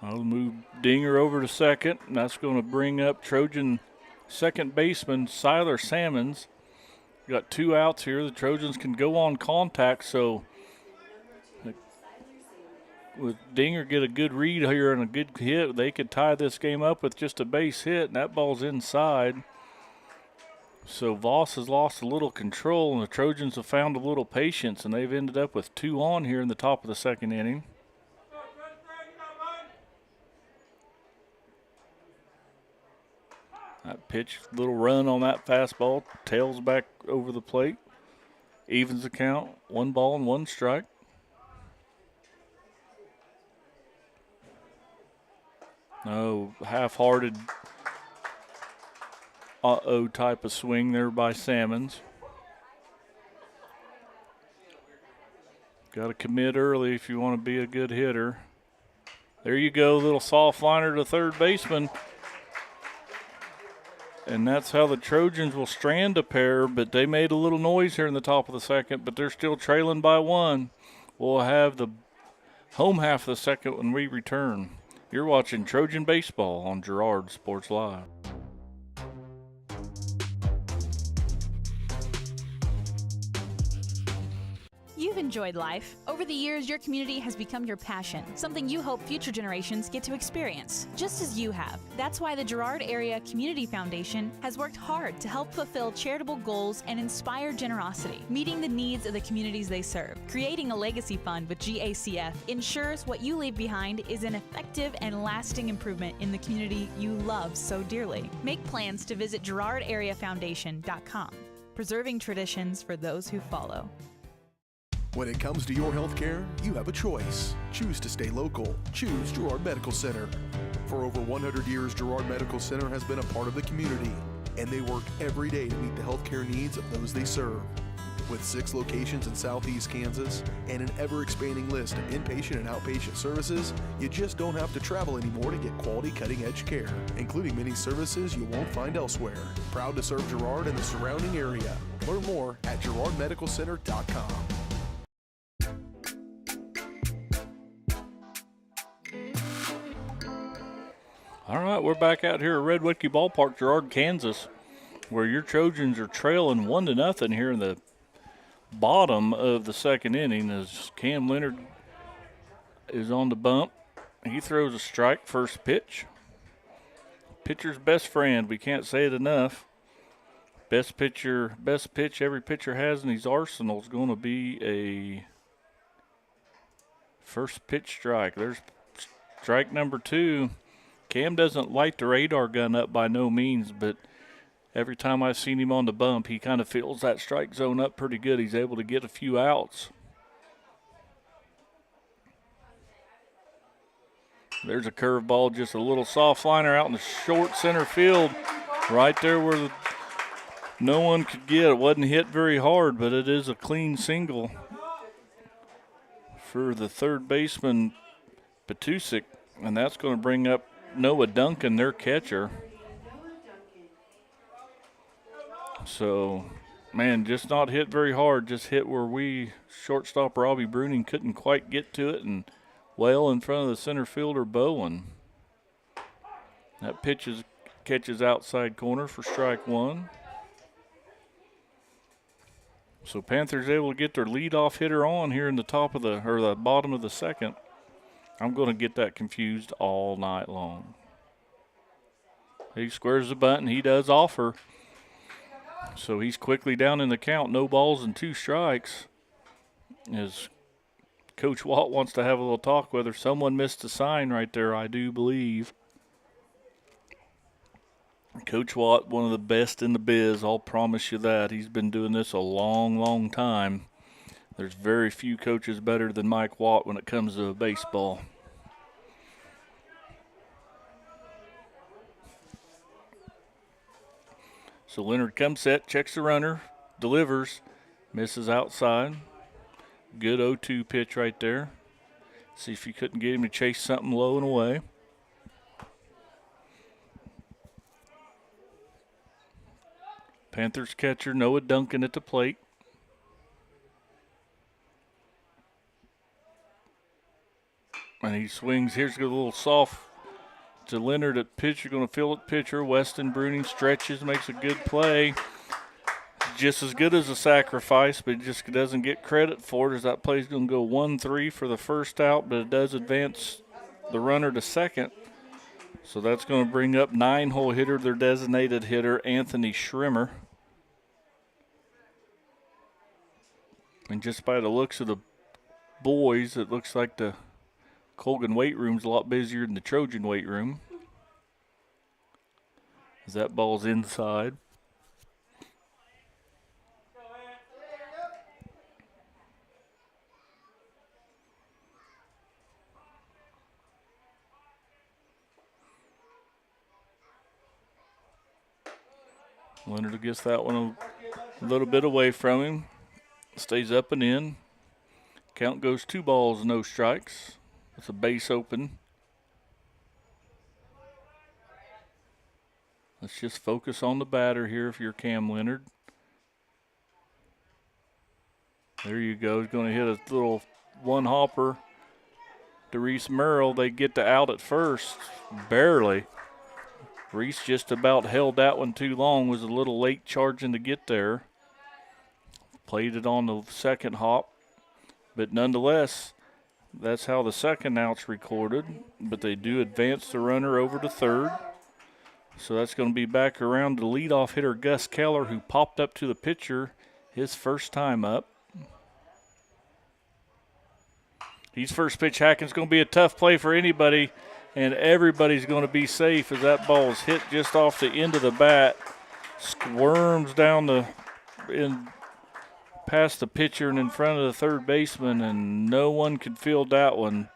[SPEAKER 3] I'll move Dinger over to second, and that's going to bring up Trojan second baseman Siler Sammons. Got 2 outs here. The Trojans can go on contact, so with Dinger get a good read here and a good hit, they could tie this game up with just a base hit, and that ball's inside. So Voss has lost a little control, and the Trojans have found a little patience, and they've ended up with 2 on here in the top of the second inning. That pitch, little run on that fastball, tails back over the plate. Evens the count, 1 ball and 1 strike. No, half-hearted type of swing there by Sammons. Got to commit early if you want to be a good hitter. There you go, little soft liner to third baseman. And that's how the Trojans will strand a pair, but they made a little noise here in the top of the second, but they're still trailing by 1. We'll have the home half of the second when we return. You're watching Trojan Baseball on Girard Sports Live.
[SPEAKER 18] You've enjoyed life. Over the years, your community has become your passion, something you hope future generations get to experience, just as you have. That's why the Girard Area Community Foundation has worked hard to help fulfill charitable goals and inspire generosity, meeting the needs of the communities they serve. Creating a legacy fund with GACF ensures what you leave behind is an effective and lasting improvement in the community you love so dearly. Make plans to visit GirardAreaFoundation.com, preserving traditions for those who follow.
[SPEAKER 1] When it comes to your health care, you have a choice. Choose to stay local. Choose Girard Medical Center. For over 100 years, Girard Medical Center has been a part of the community, and they work every day to meet the health care needs of those they serve. With 6 locations in southeast Kansas and an ever-expanding list of inpatient and outpatient services, you just don't have to travel anymore to get quality cutting-edge care, including many services you won't find elsewhere. Proud to serve Girard and the surrounding area. Learn more at girardmedicalcenter.com.
[SPEAKER 3] All right, we're back out here at Red Whitkey Ballpark, Girard, Kansas, where your Trojans are trailing 1-0 here in the bottom of the second inning as Cam Leonard is on the bump. He throws a strike, first pitch. Pitcher's best friend, we can't say it enough. Best pitch every pitcher has in his arsenal is going to be a first pitch strike. There's strike number 2. Cam doesn't light the radar gun up by no means, but every time I've seen him on the bump, he kind of fills that strike zone up pretty good. He's able to get a few outs. There's a curveball, just a little soft liner out in the short center field, right there where no one could get. It wasn't hit very hard, but it is a clean single for the third baseman, Petusik, and that's going to bring up Noah Duncan, their catcher. So, man, just not hit very hard, just hit where shortstop Robbie Bruning couldn't quite get to it, and well in front of the center fielder Bowen. That pitch catches outside corner for strike 1. So Panthers able to get their leadoff hitter on here in the the bottom of the second. I'm going to get that confused all night long. He squares the bunt, and he does offer. So he's quickly down in the count, no balls and 2 strikes. As Coach Walt wants to have a little talk with her. Someone missed a sign right there, I do believe. Coach Watt, one of the best in the biz, I'll promise you that. He's been doing this a long, long time. There's very few coaches better than Mike Watt when it comes to baseball. So Leonard comes set, checks the runner, delivers, misses outside. Good 0-2 pitch right there. See if you couldn't get him to chase something low and away. Panthers catcher Noah Duncan at the plate. And he swings. Here's a little soft to Leonard at pitcher. Going to fill it pitcher. Weston Bruning stretches, makes a good play. Just as good as a sacrifice, but just doesn't get credit for it, as that play's going to go 1-3 for the first out, but it does advance the runner to second. So that's going to bring up 9-hole hitter, their designated hitter, Anthony Schrimmer. And just by the looks of the boys, it looks like the Colgan weight room's a lot busier than the Trojan weight room, as that ball's inside. Leonard gets that one a little bit away from him. Stays up and in. Count goes 2 balls, no strikes. It's a base open. Let's just focus on the batter here if you're Cam Leonard. There you go. He's going to hit a little one-hopper to Reese Merrill. They get to out at first, barely. Reese just about held that one too long, was a little late charging to get there. Played it on the second hop, but nonetheless, that's how the second out's recorded. But they do advance the runner over to third. So that's going to be back around to leadoff hitter Gus Keller, who popped up to the pitcher his first time up. He's first pitch hacking. It's going to be a tough play for anybody, and everybody's going to be safe as that ball is hit just off the end of the bat. Squirms down past the pitcher and in front of the third baseman, and no one could field that one.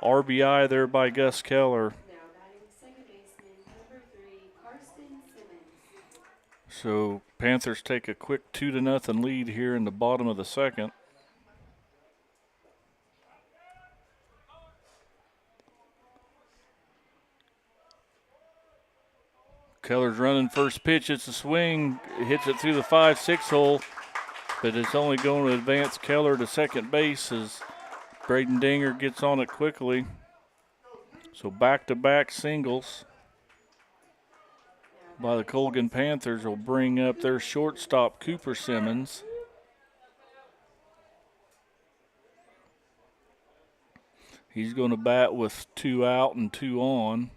[SPEAKER 3] RBI there by Gus Keller. So Panthers take a quick 2-0 lead here in the bottom of the second. Keller's running first pitch. It's a swing. It hits it through the 5-6 hole, but it's only going to advance Keller to second base as Braden Dinger gets on it quickly. So back-to-back singles by the Colgan Panthers will bring up their shortstop, Cooper Simmons. He's going to bat with 2 out and 2 on.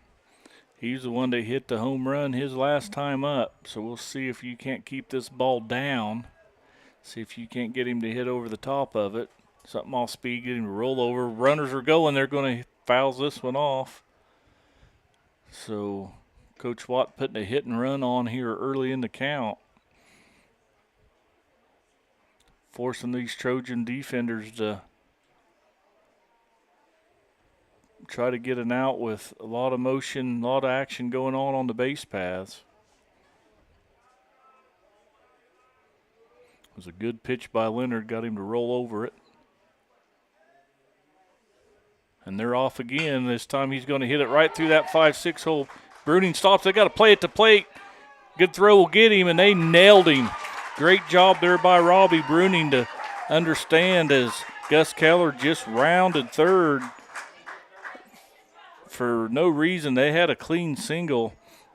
[SPEAKER 3] He's the one that hit the home run his last time up. So we'll see if you can't keep this ball down. See if you can't get him to hit over the top of it. Something off speed, get him to roll over. Runners are going. They're going to foul this one off. So Coach Watt putting a hit and run on here early in the count, forcing these Trojan defenders to try to get an out with a lot of motion, a lot of action going on the base paths. It was a good pitch by Leonard, got him to roll over it. And they're off again. This time he's going to hit it right through that 5-6 hole. Bruning stops. They got to play at the plate. Good throw will get him, and they nailed him. Great job there by Robbie Bruning to understand as Gus Keller just rounded third. For no reason, they had a clean single.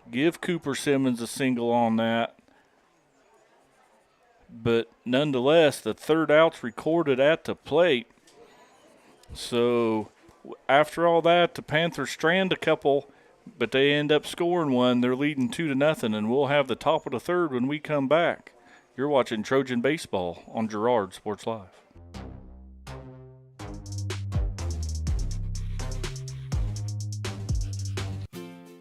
[SPEAKER 3] Give Cooper Simmons a single on that. But nonetheless, the third out's recorded at the plate. So after all that, the Panthers strand a couple, but they end up scoring one. They're leading 2-0, and we'll have the top of the third when we come back. You're watching Trojan Baseball on Girard Sports Live.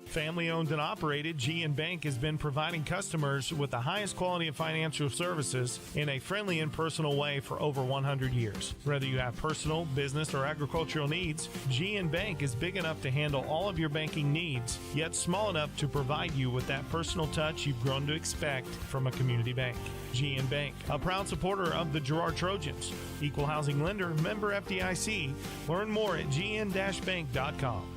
[SPEAKER 11] Family owned and operated, G&N Bank has been providing customers with the highest quality of financial services in a friendly and personal way for over 100 years. Whether you have personal, business, or agricultural needs, G&N Bank is big enough to handle all of your banking needs, yet small enough to provide you with that personal touch you've grown to expect from a community bank. G&N Bank, a proud supporter of the Girard Trojans. Equal housing lender, member FDIC. Learn more at gn-bank.com.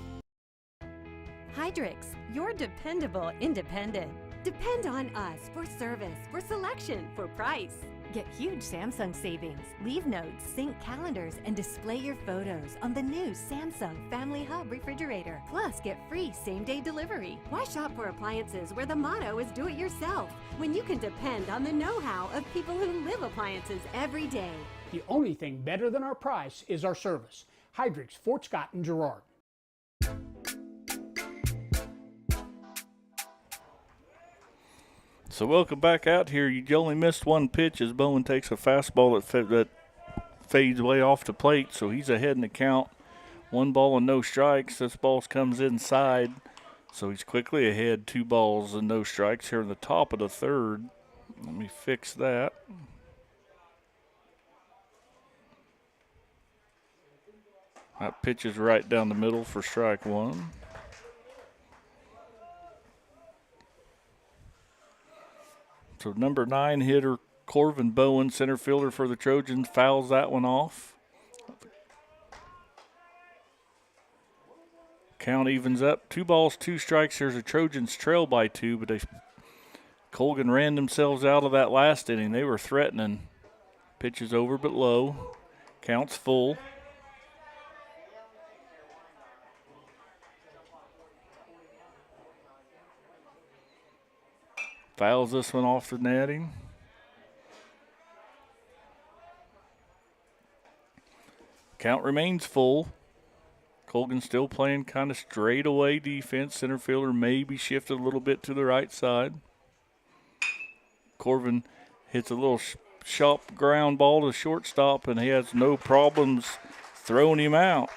[SPEAKER 19] Hydrix, your dependable independent. Depend on us for service, for selection, for price. Get huge Samsung savings. Leave notes, sync calendars, and display your photos on the new Samsung Family Hub refrigerator. Plus, get free same-day delivery. Why shop for appliances where the motto is do it yourself when you can depend on the know-how of people who live appliances every day?
[SPEAKER 20] The only thing better than our price is our service. Hydrix, Fort Scott, and Girard.
[SPEAKER 3] So welcome back out here. You only missed one pitch as Bowen takes a fastball that fades way off the plate, so he's ahead in the count. 1 ball and no strikes. This ball comes inside, so he's quickly ahead. 2 balls and no strikes here in the top of the third. Let me fix that. That pitch is right down the middle for strike 1. So number 9 hitter Corvin Bowen, center fielder for the Trojans, fouls that one off. Count evens up. 2 balls, 2 strikes. There's a Trojans trail by 2, but Colgan ran themselves out of that last inning. They were threatening. Pitch is over but low. Count's full. Fouls this one off the netting. Count remains full. Colgan still playing kind of straight away defense. Center fielder maybe shifted a little bit to the right side. Corvin hits a little sharp ground ball to shortstop, and he has no problems throwing him out.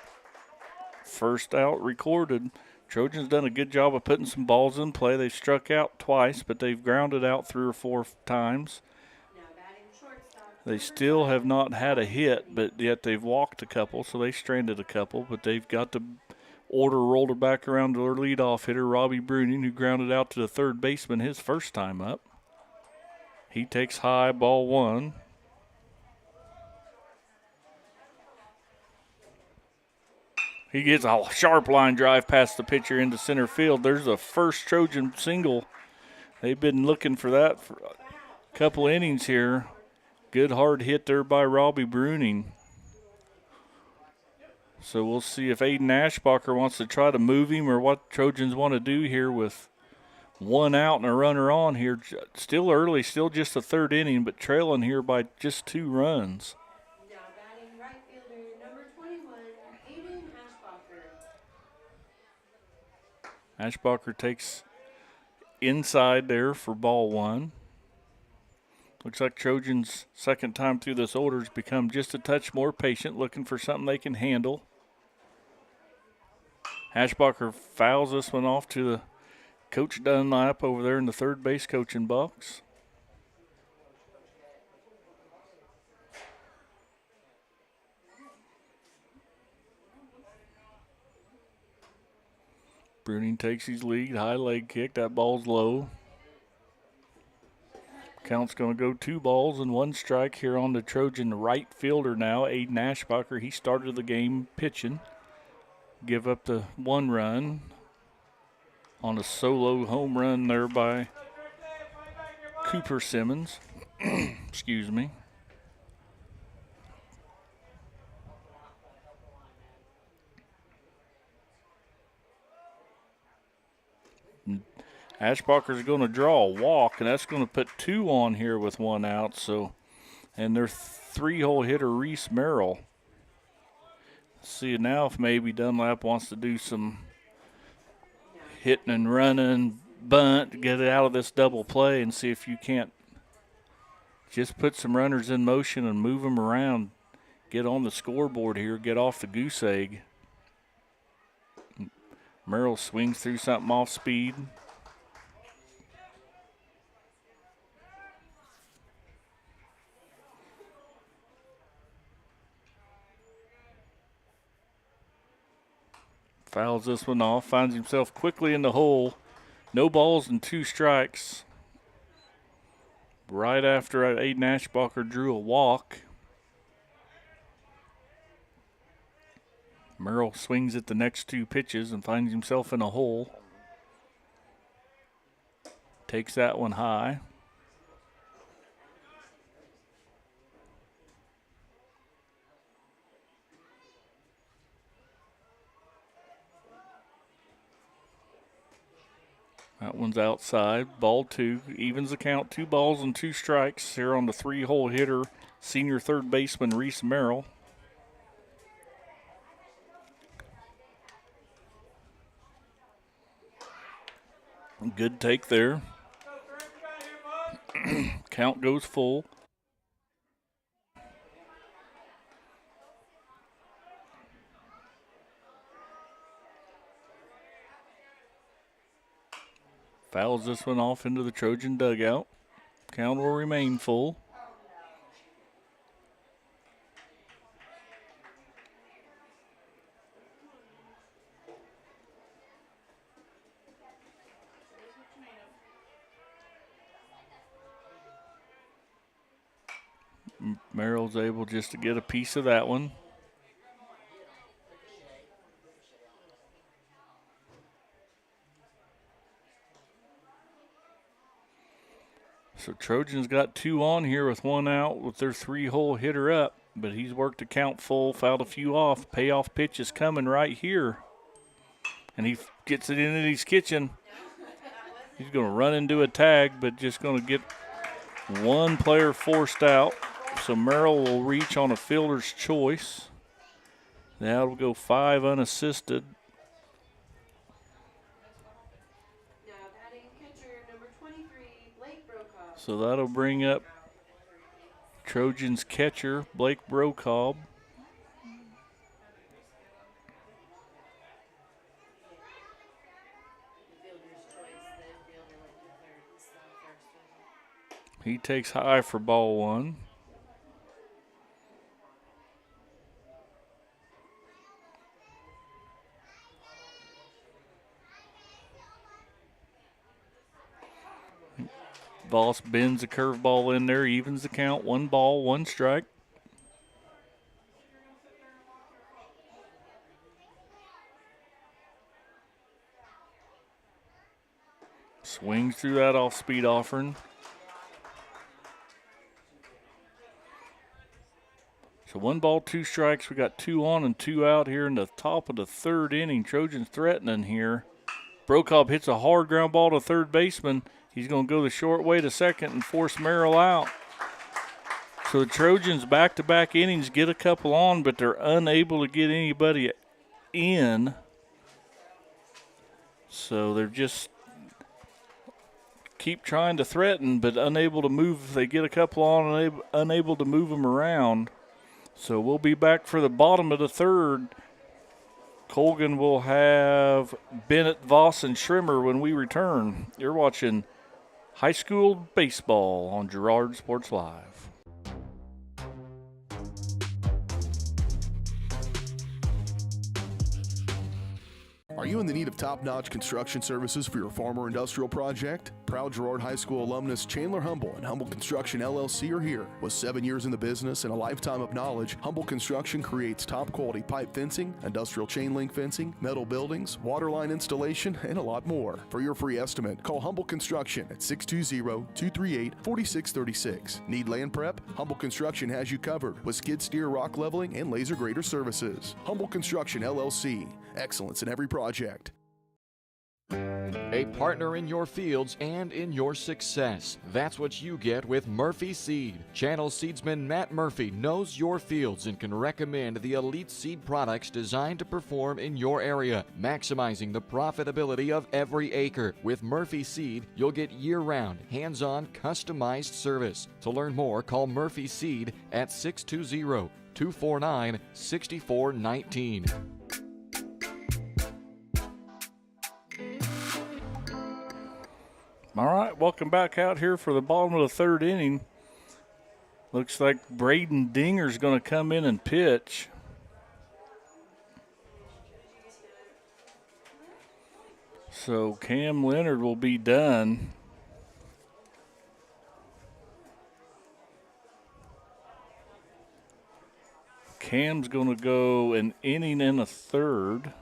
[SPEAKER 3] First out recorded. Trojans done a good job of putting some balls in play. They've struck out twice, but they've grounded out 3 or 4 times. They still have not had a hit, but yet they've walked a couple, so they stranded a couple. But they've got the order rolled back around to their leadoff hitter, Robbie Bruning, who grounded out to the third baseman his first time up. He takes high, ball 1. He gets a sharp line drive past the pitcher into center field. There's the first Trojan single. They've been looking for that for a couple innings here. Good hard hit there by Robbie Bruning. So we'll see if Aiden Ashbacher wants to try to move him or what Trojans want to do here with 1 out and a runner on here. Still early, still just the third inning, but trailing here by just 2 runs. Ashbacher takes inside there for ball 1. Looks like Trojans' second time through this order has become just a touch more patient, looking for something they can handle. Ashbacher fouls this one off to the Coach Dunlap over there in the third base coaching box. Bruning takes his lead, high leg kick. That ball's low. Count's going to go 2 balls and 1 strike here on the Trojan right fielder now, Aiden Ashbacher. He started the game pitching. Give up the 1 run on a solo home run there by Cooper Simmons. Excuse me. Ashbacher's going to draw a walk, and that's going to put 2 on here with 1 out. So, and their 3-hole hitter, Reese Merrill. See now if maybe Dunlap wants to do some hitting and running, bunt, get it out of this double play, and see if you can't just put some runners in motion and move them around, get on the scoreboard here, get off the goose egg. Merrill swings through something off speed. Fouls this one off, finds himself quickly in the hole. No balls and 2 strikes. Right after Aiden Ashbacher drew a walk. Merrill swings at the next 2 pitches and finds himself in a hole. Takes that one high. That one's outside. Ball 2. Evens the count. 2 balls and 2 strikes here on the 3-hole hitter, senior third baseman Reese Merrill. Good take there. Count goes full. Fouls this one off into the Trojan dugout. Count will remain full. Merrill's able just to get a piece of that one. So Trojans got 2 on here with 1 out with their 3-hole hitter up, but he's worked the count full, fouled a few off. Payoff pitch is coming right here. And he gets it into his kitchen. He's going to run into a tag, but just going to get 1 player forced out. So Merrill will reach on a fielder's choice. That'll go 5 unassisted. So that'll bring up Trojans catcher Blake Brocob. He takes high for ball 1. Voss bends a curveball in there, evens the count. 1 ball, 1 strike. Swings through that off-speed offering. So 1 ball, 2 strikes. We got 2 on and 2 out here in the top of the 3rd inning. Trojans threatening here. Brocob hits a hard ground ball to third baseman. He's going to go the short way to second and force Merrill out. So the Trojans back-to-back innings get a couple on, but they're unable to get anybody in. So they're just keep trying to threaten, but unable to move. If they get a couple on, unable to move them around. So we'll be back for the bottom of the 3rd. Colgan will have Bennett, Voss, and Schrimmer when we return. You're watching high school baseball on Girard Sports Live.
[SPEAKER 1] Are you in the need of top-notch construction services for your farm or industrial project? Proud Girard High School alumnus Chandler Humble and Humble Construction LLC are here. With 7 years in the business and a lifetime of knowledge, Humble Construction creates top-quality pipe fencing, industrial chain link fencing, metal buildings, water line installation, and a lot more. For your free estimate, call Humble Construction at 620-238-4636. Need land prep? Humble Construction has you covered with skid steer, rock leveling, and laser grader services. Humble Construction LLC. Excellence in every project.
[SPEAKER 8] A partner in your fields and in your success. That's what you get with Murphy Seed. Channel seedsman Matt Murphy knows your fields and can recommend the elite seed products designed to perform in your area, maximizing the profitability of every acre. With Murphy Seed, you'll get year-round, hands-on, customized service. To learn more, call Murphy Seed at 620-249-6419.
[SPEAKER 3] All right, welcome back out here for the bottom of the third inning. Looks like Braden Dinger's going to come in and pitch. So Cam Leonard will be done. Cam's going to go an inning and a third.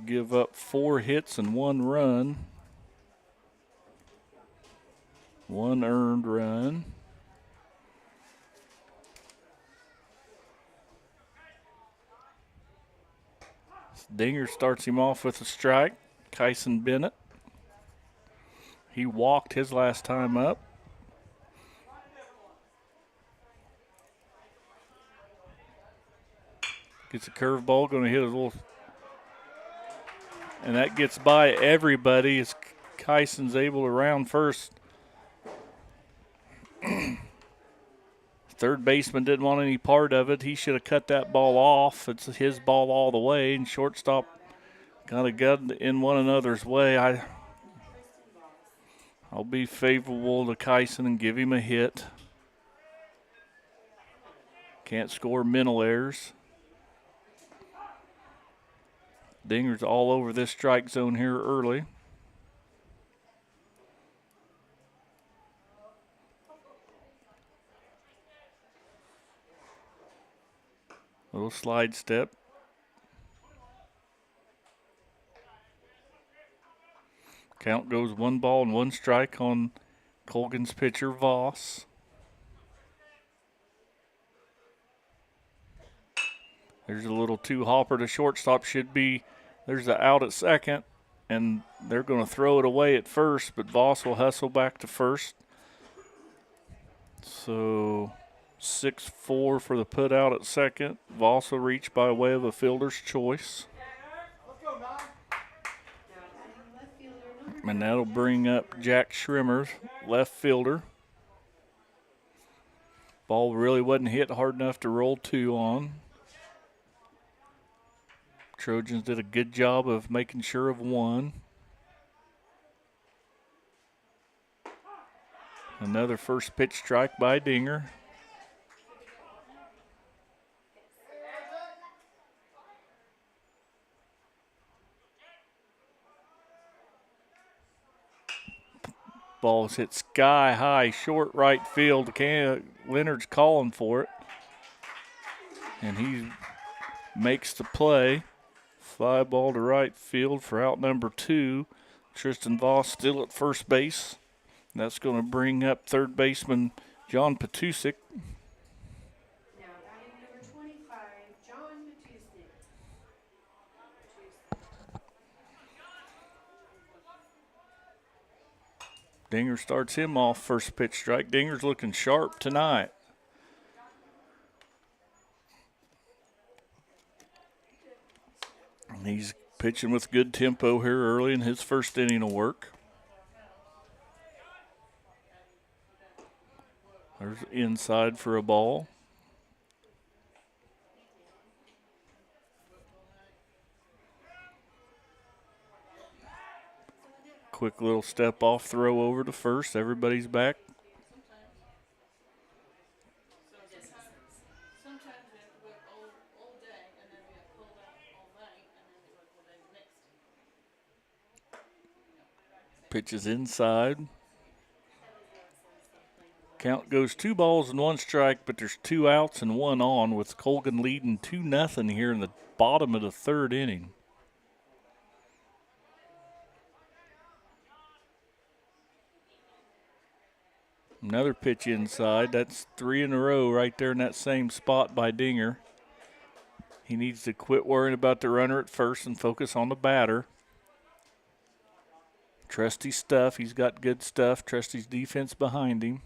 [SPEAKER 3] Give up 4 hits and 1 run. 1 earned run. Dinger starts him off with a strike. Kyson Bennett. He walked his last time up. Gets a curveball, going to hit a little, and that gets by everybody as Kyson's able to round first. Third baseman didn't want any part of it. He should have cut that ball off. It's his ball all the way, and shortstop kind of got in one another's way. I'll be favorable to Kyson and give him a hit. Can't score mental errors. Dinger's all over this strike zone here early. Little slide step. Count goes 1 ball and 1 strike on Colgan's pitcher, Voss. There's a little 2-hopper to shortstop. Should be, there's the out at second, and they're going to throw it away at first, but Voss will hustle back to first. So 6-4 for the put out at second. Voss will reach by way of a fielder's choice. And that'll bring up Jack Schrimmer, left fielder. Ball really wasn't hit hard enough to roll 2 on. Trojans did a good job of making sure of 1. Another first pitch strike by Dinger. Ball's hit sky high, short right field. Leonard's calling for it. And he makes the play. Fly ball to right field for out number 2. Tristan Voss still at first base. That's going to bring up third baseman John Patusik.
[SPEAKER 13] Now batting number 25, John Matusnik.
[SPEAKER 3] Dinger starts him off first pitch strike. Dinger's looking sharp tonight. And he's pitching with good tempo here early in his first inning of work. There's inside for a ball. Quick little step off throw over to first. Everybody's back. Pitches inside. Count goes 2 balls and 1 strike, but there's 2 outs and 1 on, with Colgan leading 2-0 here in the bottom of the third inning. Another pitch inside. That's 3 in a row right there in that same spot by Dinger. He needs to quit worrying about the runner at first and focus on the batter. Trust his stuff. He's got good stuff. Trust his defense behind him.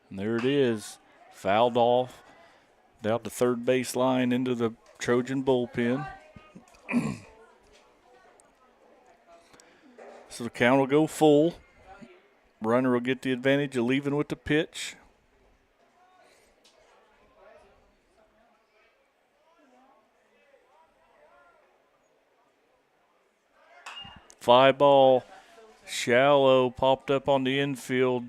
[SPEAKER 3] And there it is. Fouled off down the third base line into the Trojan bullpen. So the count will go full. Runner will get the advantage of leaving with the pitch. fly ball, shallow, popped up on the infield,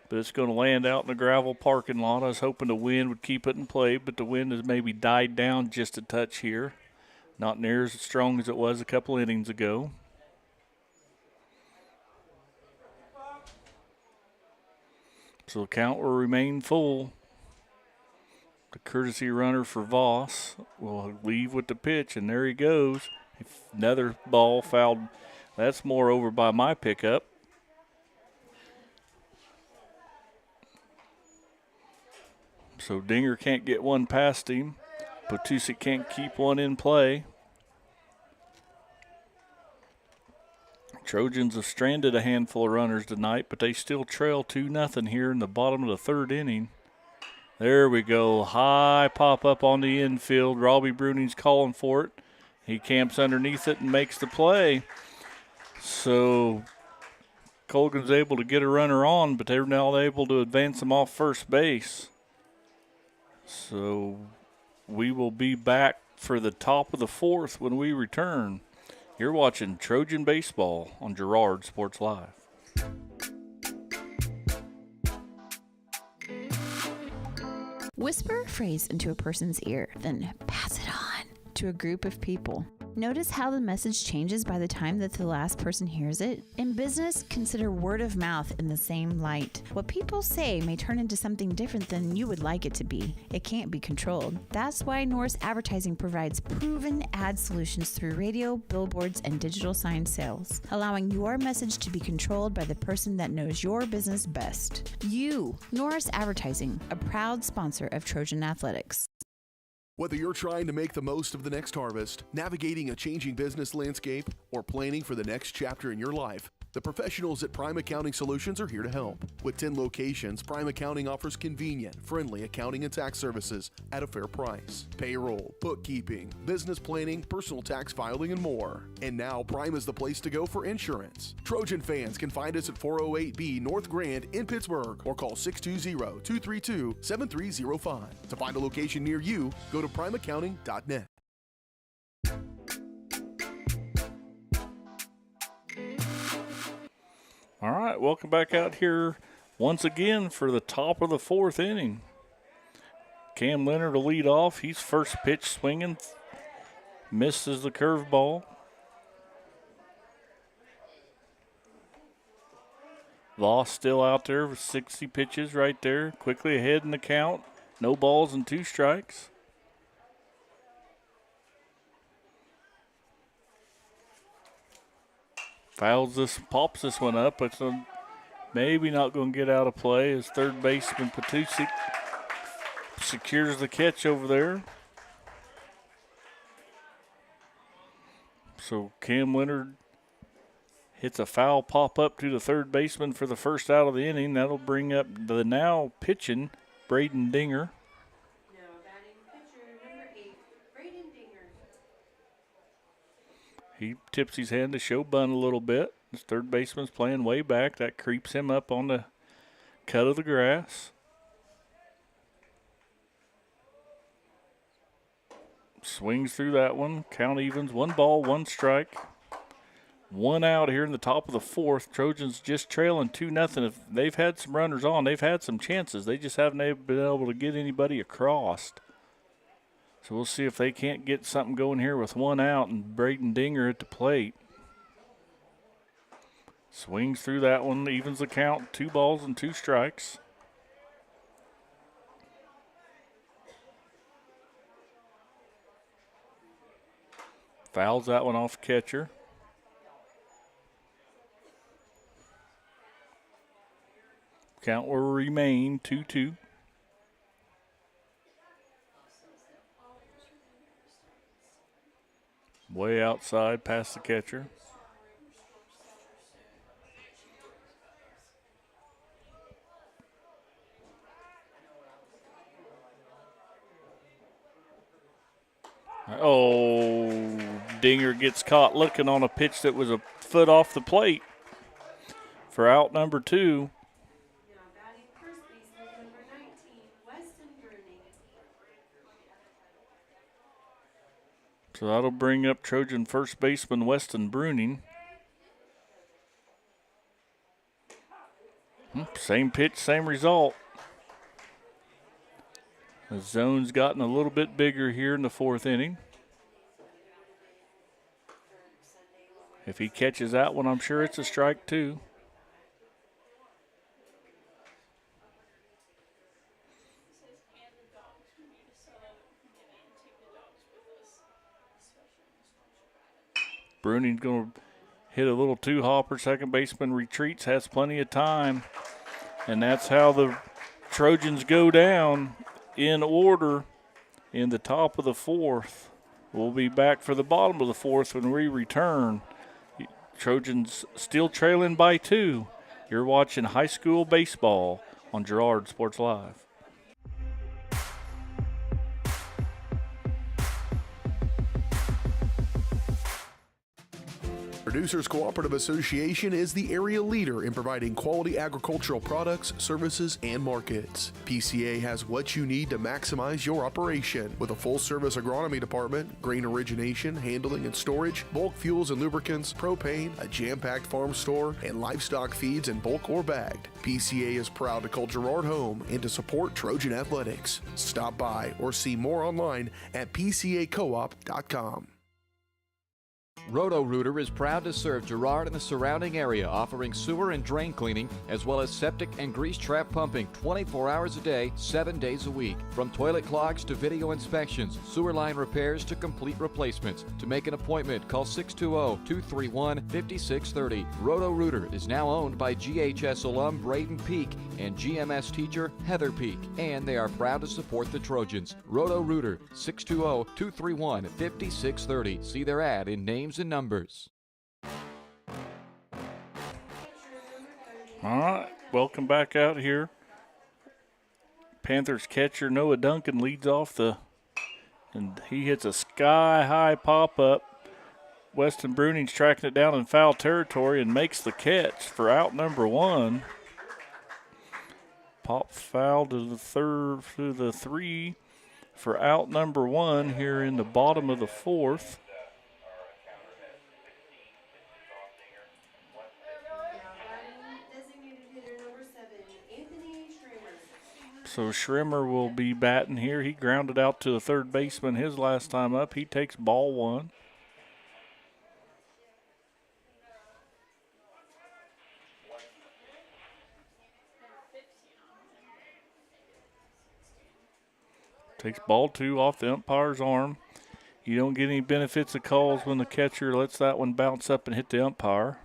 [SPEAKER 3] but it's going to land out in the gravel parking lot. I was hoping the wind would keep it in play, but the wind has maybe died down just a touch here. Not near as strong as it was a couple innings ago. So the count will remain full. The courtesy runner for Voss will leave with the pitch, and there he goes. Another ball fouled. That's more over by my pickup. So Dinger can't get one past him. Potusik can't keep one in play. Trojans have stranded a handful of runners tonight, but they still trail 2-0 here in the bottom of the third inning. There we go. High pop up on the infield. Robbie Bruning's calling for it. He camps underneath it and makes the play. So Colgan's able to get a runner on, but they're now able to advance him off first base. So we will be back for the top of the fourth when we return. You're watching Trojan Baseball on Girard Sports Live.
[SPEAKER 18] Whisper a phrase into a person's ear, then pass it on to a group of people. Notice how the message changes by the time that the last person hears it? In business, consider word of mouth in the same light. What people say may turn into something different than you would like it to be. It can't be controlled. That's why Norris Advertising provides proven ad solutions through radio, billboards, and digital sign sales, allowing your message to be controlled by the person that knows your business best. You, Norris Advertising, a proud sponsor of Trojan Athletics.
[SPEAKER 1] Whether you're trying to make the most of the next harvest, navigating a changing business landscape, or planning for the next chapter in your life, the professionals at Prime Accounting Solutions are here to help. With 10 locations, Prime Accounting offers convenient, friendly accounting and tax services at a fair price. Payroll, bookkeeping, business planning, personal tax filing, and more. And now Prime is the place to go for insurance. Trojan fans can find us at 408B North Grand in Pittsburgh or call 620-232-7305. To find a location near you, go to primeaccounting.net.
[SPEAKER 3] All right, welcome back out here once again for the top of the fourth inning. Cam Leonard will lead off. He's first pitch swinging, misses the curveball. Voss still out there with 60 pitches right there, quickly ahead in the count. No balls and 2 strikes. Fouls this, pops this one up. It's maybe not going to get out of play as third baseman Potusik secures the catch over there. So Cam Leonard hits a foul pop up to the third baseman for the first out of the inning. That'll bring up the now pitching Braden Dinger. He tips his hand to show bunt a little bit. His third baseman's playing way back. That creeps him up on the cut of the grass. Swings through that one. Count evens. 1 ball, 1 strike. 1 out here in the top of the fourth. Trojans just trailing 2-0. If they've had some runners on, they've had some chances. They just haven't been able to get anybody across. So we'll see if they can't get something going here with 1 out and Braden Dinger at the plate. Swings through that one, evens the count, 2 balls and 2 strikes. Fouls that one off catcher. Count will remain 2-2. Way outside past the catcher. Oh, Dinger gets caught looking on a pitch that was a foot off the plate for out number 2. So that'll bring up Trojan first baseman Weston Bruning. Same pitch, same result. The zone's gotten a little bit bigger here in the 4th inning. If he catches that one, I'm sure it's a strike too. Bruning's going to hit a little two-hopper. Second baseman retreats, has plenty of time. And that's how the Trojans go down in order in the top of the 4th. We'll be back for the bottom of the 4th when we return. Trojans still trailing by 2. You're watching high school baseball on Girard Sports Live.
[SPEAKER 1] Producers Cooperative Association is the area leader in providing quality agricultural products, services, and markets. PCA has what you need to maximize your operation with a full-service agronomy department, grain origination, handling and storage, bulk fuels and lubricants, propane, a jam-packed farm store, and livestock feeds in bulk or bagged. PCA is proud to call Girard home and to support Trojan athletics. Stop by or see more online at pcacoop.com.
[SPEAKER 8] Roto-Rooter is proud to serve Girard and the surrounding area, offering sewer and drain cleaning, as well as septic and grease trap pumping 24 hours a day, 7 days a week. From toilet clogs to video inspections, sewer line repairs to complete replacements. To make an appointment, call 620-231-5630. Roto-Rooter is now owned by GHS alum Braden Peak and GMS teacher Heather Peak, and they are proud to support the Trojans. Roto-Rooter, 620-231-5630. See their ad in names and numbers.
[SPEAKER 3] All right, welcome back out here. Panthers catcher Noah Duncan leads off and he hits a sky-high pop-up. Weston Bruning's tracking it down in foul territory and makes the catch for out number 1. Pop foul to the 3 for out number 1 here in the bottom of the 4th. So Schrimmer will be batting here. He grounded out to the third baseman his last time up. He takes ball 1. Takes ball 2 off the umpire's arm. You don't get any benefits of calls when the catcher lets that one bounce up and hit the umpire.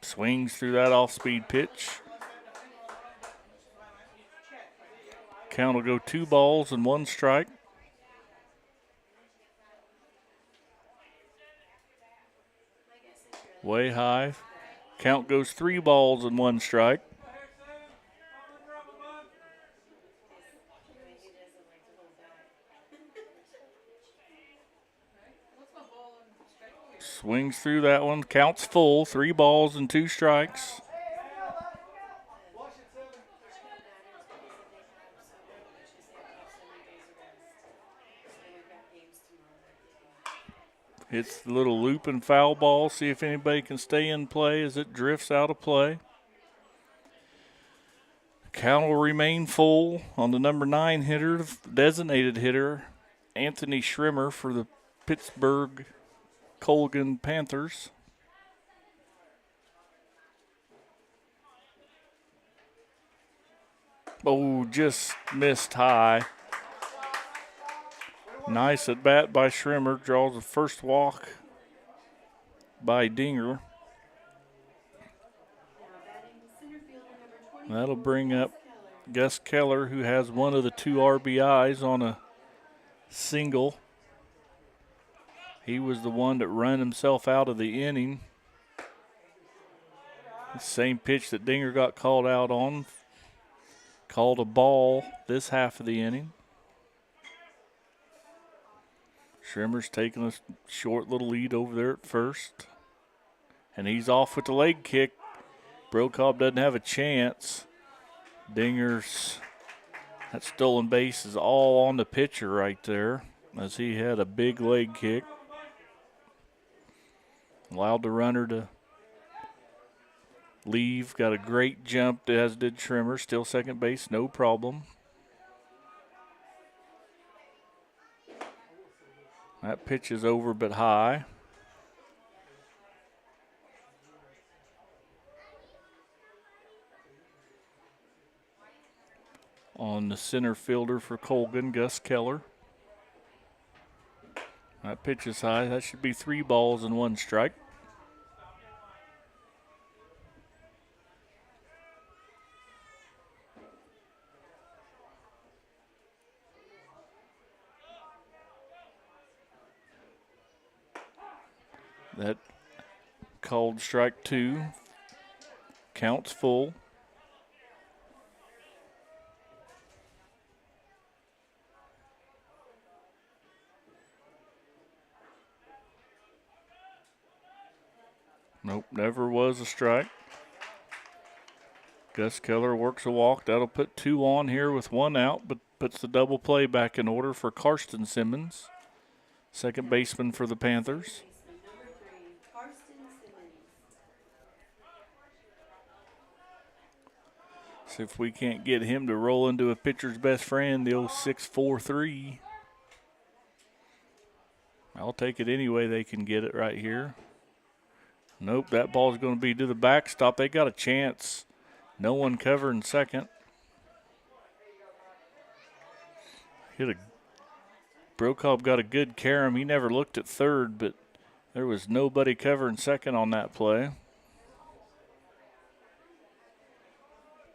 [SPEAKER 3] Swings through that off-speed pitch. Count will go 2 balls and 1 strike. Way high. Count goes 3 balls and 1 strike. Swings through that one. Counts full. 3 balls and 2 strikes. Hits the little loop and foul ball. See if anybody can stay in play as it drifts out of play. Count will remain full on the number 9 hitter, designated hitter, Anthony Schrimmer for the Pittsburgh Colgan Panthers. Oh, just missed high. Nice at bat by Schrimmer. Draws the first walk by Dinger. That'll bring up Gus Keller, who has one of the 2 RBIs on a single. He was the one that ran himself out of the inning. The same pitch that Dinger got called out on. Called a ball this half of the inning. Schrimmer's taking a short little lead over there at first. And he's off with the leg kick. Brokaw doesn't have a chance. Dinger's That stolen base is all on the pitcher right there, as he had a big leg kick. Allowed the runner to leave. Got a great jump, as did Trimmer. Still second base, no problem. That pitch is over but high. On the center fielder for Colgan, Gus Keller. That pitch is high. That should be 3 balls and 1 strike. That called strike 2. Counts full. Nope, never was a strike. Gus Keller works a walk. That'll put 2 on here with 1 out, but puts the double play back in order for Karsten Simmons, second baseman for the Panthers. See if we can't get him to roll into a pitcher's best friend, the old 6-4-3. I'll take it any way they can get it right here. Nope, that ball's going to be to the backstop. They got a chance. No one covering second. Brokaw got a good carom. He never looked at third, but there was nobody covering second on that play.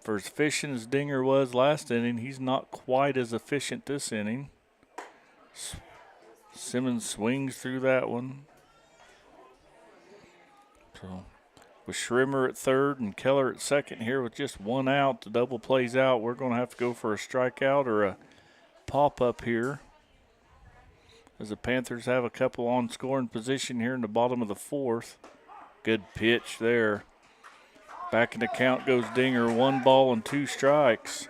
[SPEAKER 3] For as efficient as Dinger was last inning, he's not quite as efficient this inning. Simmons swings through that one. So with Schrimmer at third and Keller at second here with just 1 out, the double plays out. We're going to have to go for a strikeout or a pop-up here, as the Panthers have a couple on scoring position here in the bottom of the 4th. Good pitch there. Back in the count goes Dinger, 1 ball and 2 strikes.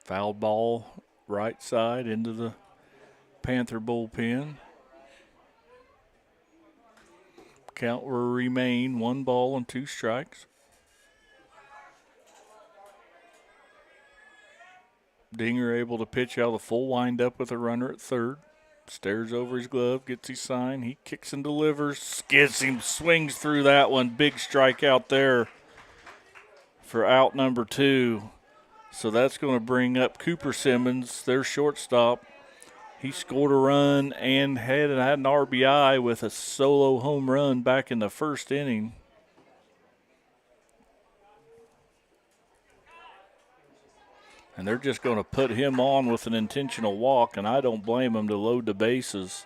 [SPEAKER 3] Foul ball right side into the Panther bullpen. Count will remain 1 ball and 2 strikes. Dinger able to pitch out a full windup with a runner at third. Stares over his glove, gets his sign. He kicks and delivers, skids him, swings through that one. Big strikeout there for out number 2. So that's going to bring up Cooper Simmons, their shortstop. He scored a run and had an RBI with a solo home run back in the 1st inning. And they're just going to put him on with an intentional walk, and I don't blame them to load the bases.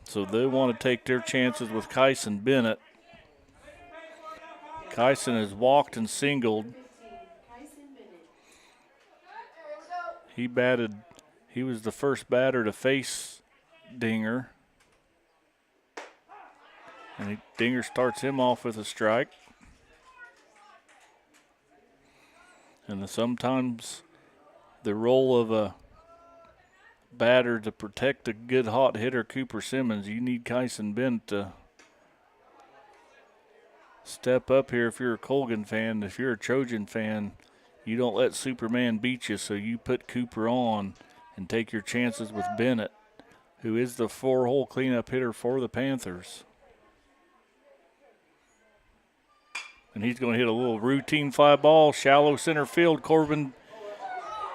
[SPEAKER 3] So they want to take their chances with Kyson Bennett. Kyson has walked and singled. He was the first batter to face Dinger. And Dinger starts him off with a strike. And sometimes the role of a batter to protect a good hot hitter, Cooper Simmons, you need Kyson Bennett to step up here if you're a Colgan fan. If you're a Trojan fan, you don't let Superman beat you, so you put Cooper on and take your chances with Bennett, who is the 4-hole cleanup hitter for the Panthers. And he's going to hit a little routine fly ball, shallow center field. Corbin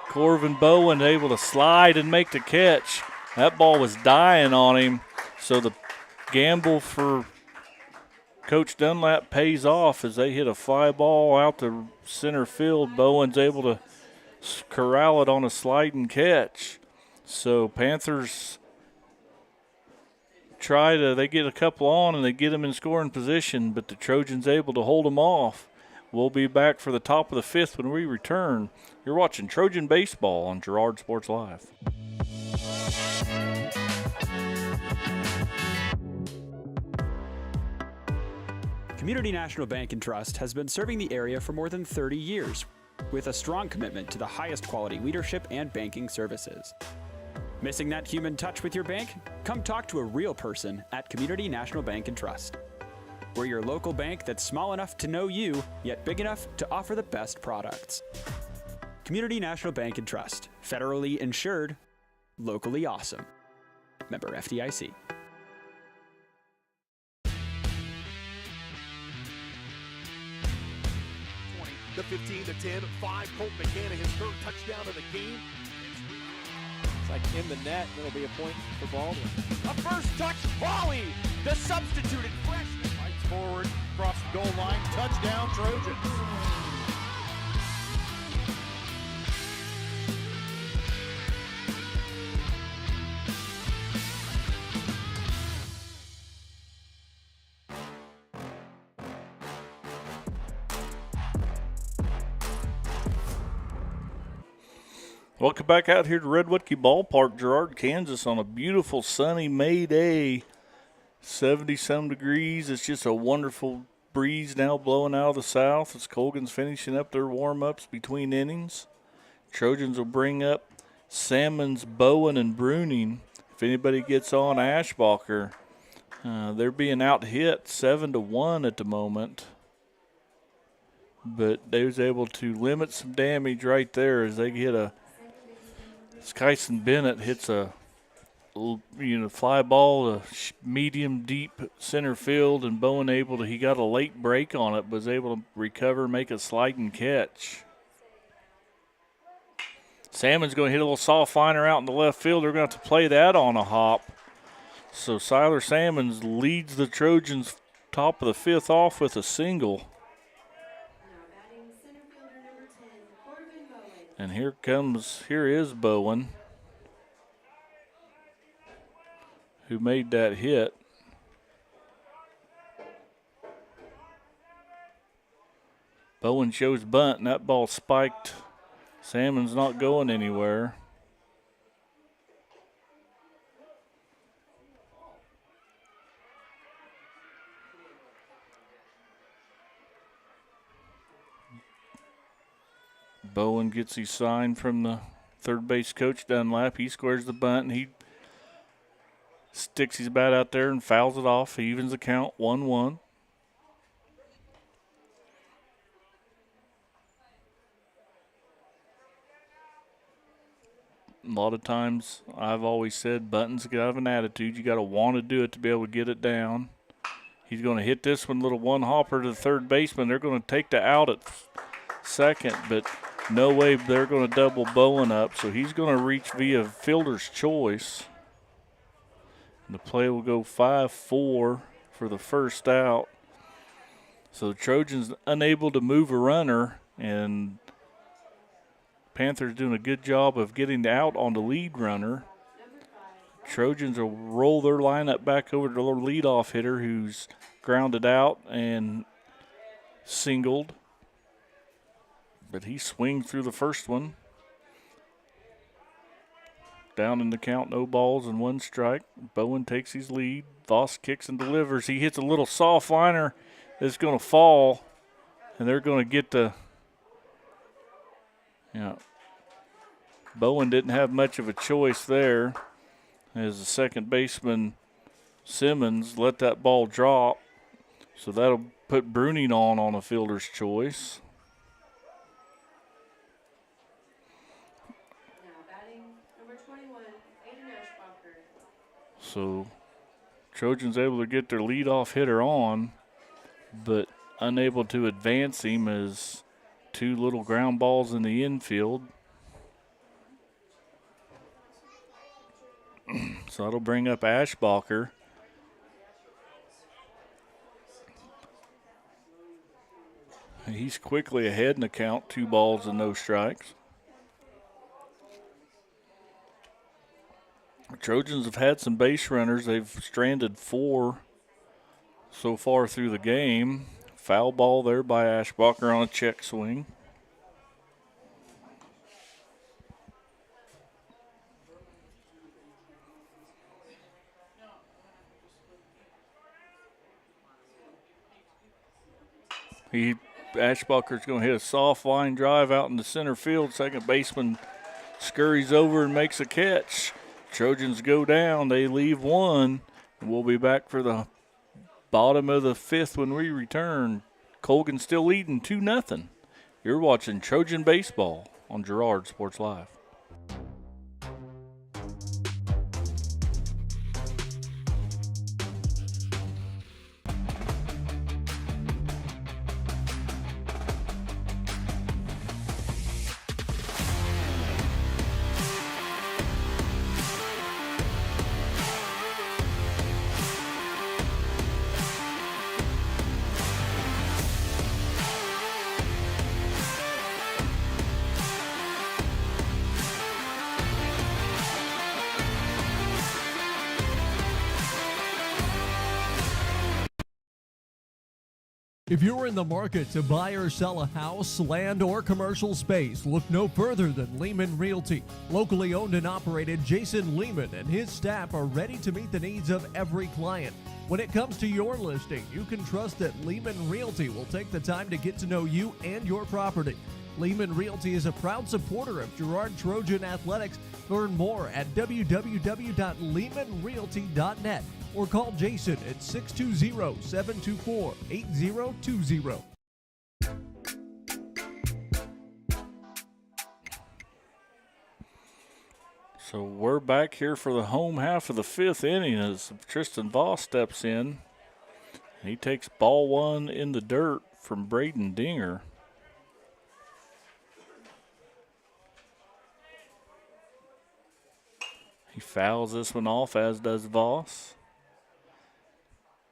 [SPEAKER 3] Bowen able to slide and make the catch. That ball was dying on him, so the gamble for Coach Dunlap pays off as they hit a fly ball out to center field. Bowen's able to corral it on a sliding catch. So Panthers they get a couple on and they get them in scoring position, but the Trojans able to hold them off. We'll be back for the top of the fifth when we return. You're watching Trojan Baseball on Girard Sports Live.
[SPEAKER 5] Community National Bank and Trust has been serving the area for more than 30 years with a strong commitment to the highest quality leadership and banking services. Missing that human touch with your bank? Come talk to a real person at Community National Bank and Trust. We're your local bank that's small enough to know you, yet big enough to offer the best products. Community National Bank and Trust, federally insured, locally awesome. Member FDIC.
[SPEAKER 21] The 15, the 10, 5, Colt McCann, his third touchdown of the game.
[SPEAKER 22] It's like in the net, and it'll be a point for Baldwin.
[SPEAKER 21] A first touch volley. The substituted freshman fights forward, across the goal line. Touchdown, Trojans.
[SPEAKER 3] Welcome back out here to Red Woodkey Ballpark, Girard, Kansas, on a beautiful sunny May day. 70-some degrees. It's just a wonderful breeze now blowing out of the south as Colgan's finishing up their warm-ups between innings. Trojans will bring up Salmons, Bowen, and Bruning. If anybody gets on Ashbacher, they're being out-hit 7-1 at the moment. But they was able to limit some damage right there as they hit a Skyson Bennett hits a fly ball to medium deep center field, and Bowen he got a late break on it, was able to recover, make a sliding catch. Salmon's going to hit a little soft liner out in the left field. They're going to have to play that on a hop. So Siler Salmons leads the Trojans top of the fifth off with a single. And here is Bowen, who made that hit. Bowen shows bunt, and that ball spiked. Salmon's not going anywhere. Bowen gets his sign from the third base coach, Dunlap. He squares the bunt, and he sticks his bat out there and fouls it off. He evens the count 1-1. A lot of times I've always said buntings got to have an attitude. You got to want to do it to be able to get it down. He's going to hit this one, little one hopper to the third baseman. They're going to take the out at second, but no way they're going to double Bowen up, so he's going to reach via fielder's choice. And the play will go 5-4 for the first out. So the Trojans unable to move a runner, and Panthers doing a good job of getting out on the lead runner. Trojans will roll their lineup back over to their leadoff hitter, who's grounded out and singled. But he swings through the first one. Down in the count, no balls and one strike. Bowen takes his lead. Voss kicks and delivers. He hits a little soft liner that's going to fall, and they're going to get the Bowen didn't have much of a choice there as the second baseman Simmons let that ball drop. So that'll put Bruning on a fielder's choice. So Trojans able to get their leadoff hitter on, but unable to advance him as two little ground balls in the infield. So that'll bring up Ashbacher. He's quickly ahead in the count, 2 balls and no strikes. Trojans have had some base runners. They've stranded 4 so far through the game. Foul ball there by Ashbacher on a check swing. Ashbacher's going to hit a soft line drive out in the center field. Second baseman scurries over and makes a catch. Trojans go down. They leave one. We'll be back for the bottom of the fifth when we return. Colgan still leading 2-0. You're watching Trojan Baseball on Girard Sports Live.
[SPEAKER 2] If you're in the market to buy or sell a house, land, or commercial space, look no further than Lehman Realty. Locally owned and operated, Jason Lehman and his staff are ready to meet the needs of every client. When it comes to your listing, you can trust that Lehman Realty will take the time to get to know you and your property. Lehman Realty is a proud supporter of Girard Trojan Athletics. Learn more at www.lehmanrealty.net or call Jason at 620-724-8020.
[SPEAKER 3] So we're back here for the home half of the fifth inning as Tristan Voss steps in. He takes ball one in the dirt from Braden Dinger. He fouls this one off, as does Voss.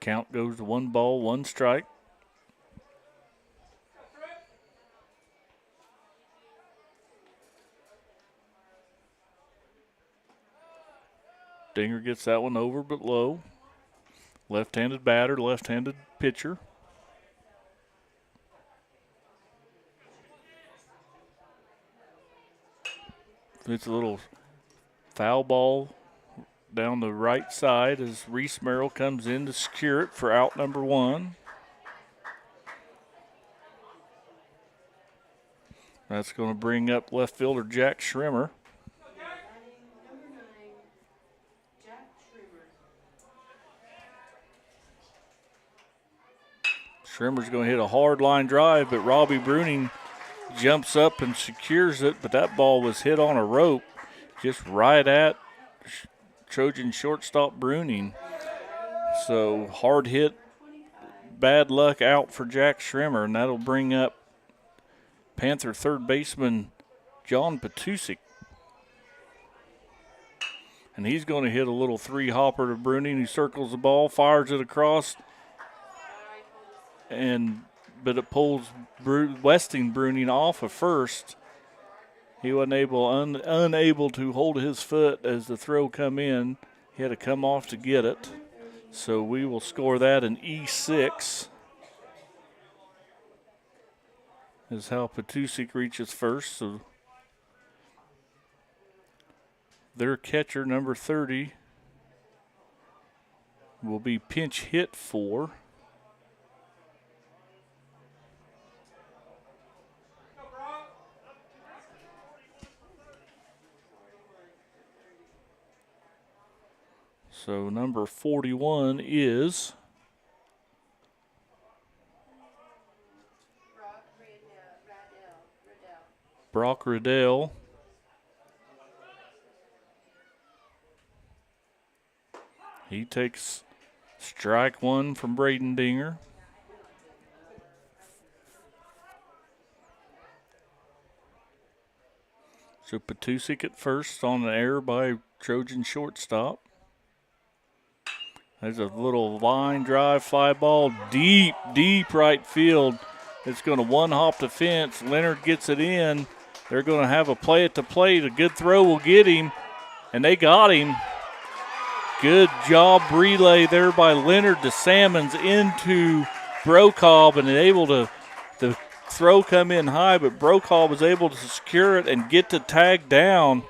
[SPEAKER 3] Count goes to 1 ball, 1 strike. Dinger gets that one over but low. Left-handed batter, left-handed pitcher. It's a little foul ball down the right side as Reese Merrill comes in to secure it for out number 1. That's going to bring up left fielder Jack Schrimmer. Schrimmer's going to hit a hard line drive, but Robbie Bruning jumps up and secures it, but that ball was hit on a rope just right at Trojan shortstop Bruning. So hard hit, bad luck out for Jack Schrimmer, and that'll bring up Panther third baseman John Patusik. And he's going to hit a little 3-hopper to Bruning. He circles the ball, fires it across, but it pulls Westing Bruning off of first. He wasn't unable to hold his foot as the throw come in. He had to come off to get it. So we will score that an E6. Is how Patusik reaches first. So their catcher, number 30, will be pinch hit for. So number 41 is Brock Riddell. He takes strike 1 from Braden Dinger. So Patusik at first on an error by Trojan shortstop. There's a little line drive fly ball deep right field. It's going to one-hop the fence. Leonard gets it in. They're going to have a play at the plate. A good throw will get him, and they got him. Good job relay there by Leonard to Salmons into Brokaw and able to the throw come in high, but Brokaw was able to secure it and get the tag down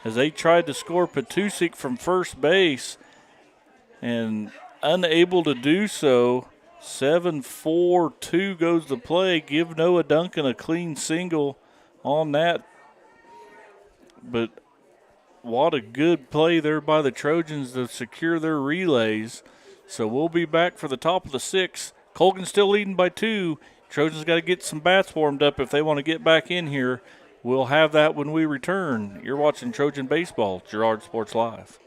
[SPEAKER 3] as they tried to score Petusik from first base and unable to do so. 7-4-2 goes the play. Give Noah Duncan a clean single on that. But what a good play there by the Trojans to secure their relays. So we'll be back for the top of the sixth. Colgan's still leading by 2. Trojans got to get some bats warmed up if they want to get back in here. We'll have that when we return. You're watching Trojan Baseball, Girard Sports Live.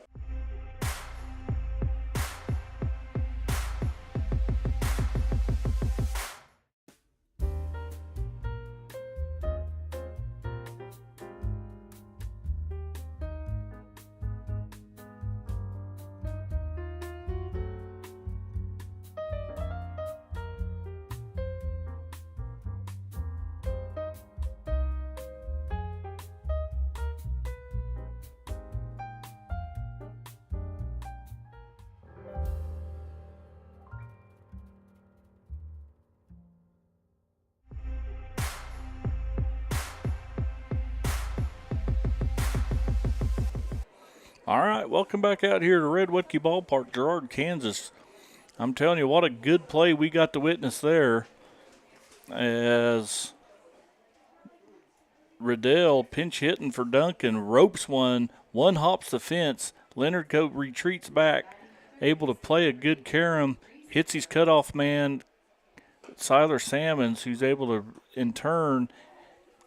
[SPEAKER 3] All right, welcome back out here to Red Wetke Ballpark, Girard, Kansas. I'm telling you, what a good play we got to witness there as Riddell pinch hitting for Duncan, ropes one hops the fence. Leonard retreats back, able to play a good carom, hits his cutoff man, Siler Salmons, who's able to, in turn,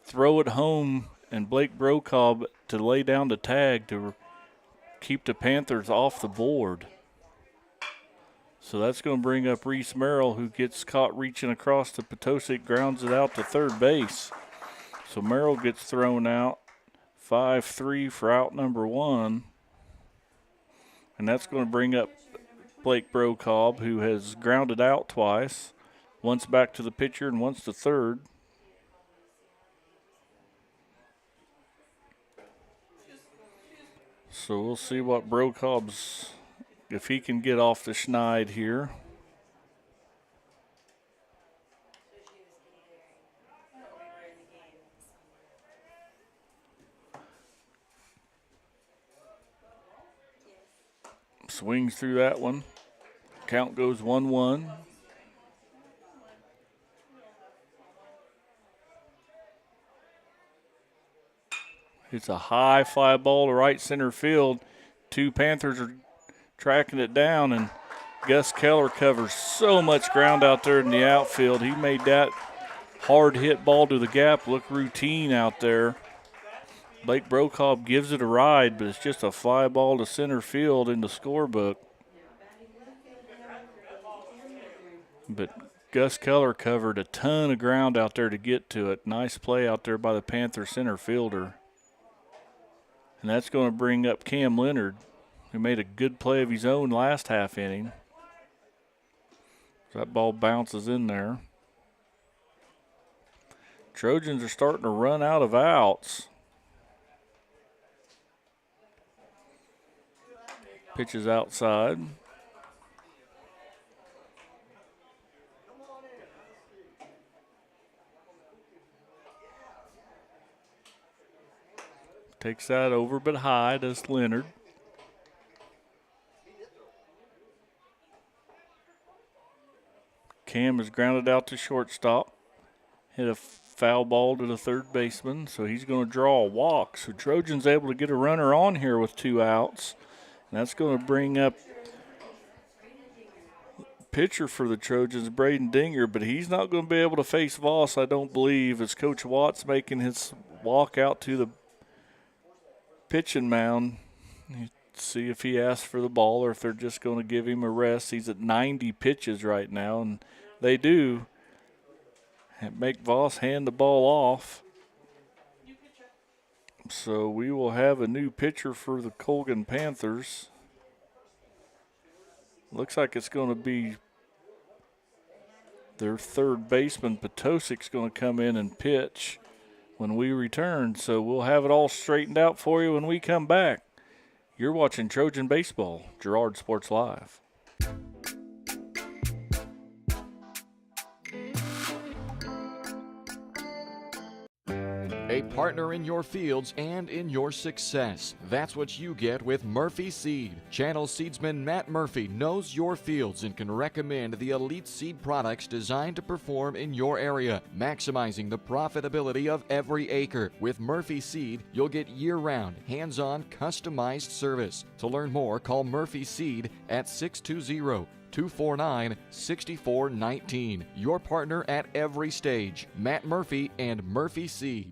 [SPEAKER 3] throw it home, and Blake Brokaw to lay down the tag to keep the Panthers off the board. So that's going to bring up Reese Merrill, who gets caught reaching across to Petusik, grounds it out to third base. So Merrill gets thrown out, 5-3 for out number 1. And that's going to bring up Blake Brokaw, who has grounded out twice, once back to the pitcher and once to third. So we'll see what Brokaw's, if he can get off the schneid here. Swings through that one. Count goes 1-1. It's a high fly ball to right center field. 2 Panthers are tracking it down, and Gus Keller covers so much ground out there in the outfield. He made that hard hit ball to the gap look routine out there. Blake Brokaw gives it a ride, but it's just a fly ball to center field in the scorebook. But Gus Keller covered a ton of ground out there to get to it. Nice play out there by the Panther center fielder. And that's going to bring up Cam Leonard, who made a good play of his own last half inning. That ball bounces in there. Trojans are starting to run out of outs. Pitches outside. Takes that over, but high, does Leonard. Cam is grounded out to shortstop. Hit a foul ball to the third baseman, so he's going to draw a walk. So Trojans able to get a runner on here with 2 outs. And that's going to bring up pitcher for the Trojans, Braden Dinger, but he's not going to be able to face Voss, I don't believe, as Coach Watts making his walk out to the pitching mound. See if he asks for the ball or if they're just going to give him a rest. He's at 90 pitches right now, and they do make Voss hand the ball off. So we will have a new pitcher for the Colgan Panthers. Looks like it's going to be their third baseman, Petusik's going to come in and pitch when we return. So we'll have it all straightened out for you when we come back. You're watching Trojan Baseball, Girard Sports Live.
[SPEAKER 8] A partner in your fields and in your success. That's what you get with Murphy Seed. Channel seedsman Matt Murphy knows your fields and can recommend the elite seed products designed to perform in your area, maximizing the profitability of every acre. With Murphy Seed, you'll get year-round, hands-on, customized service. To learn more, call Murphy Seed at 620-249-6419. Your partner at every stage. Matt Murphy and Murphy Seed.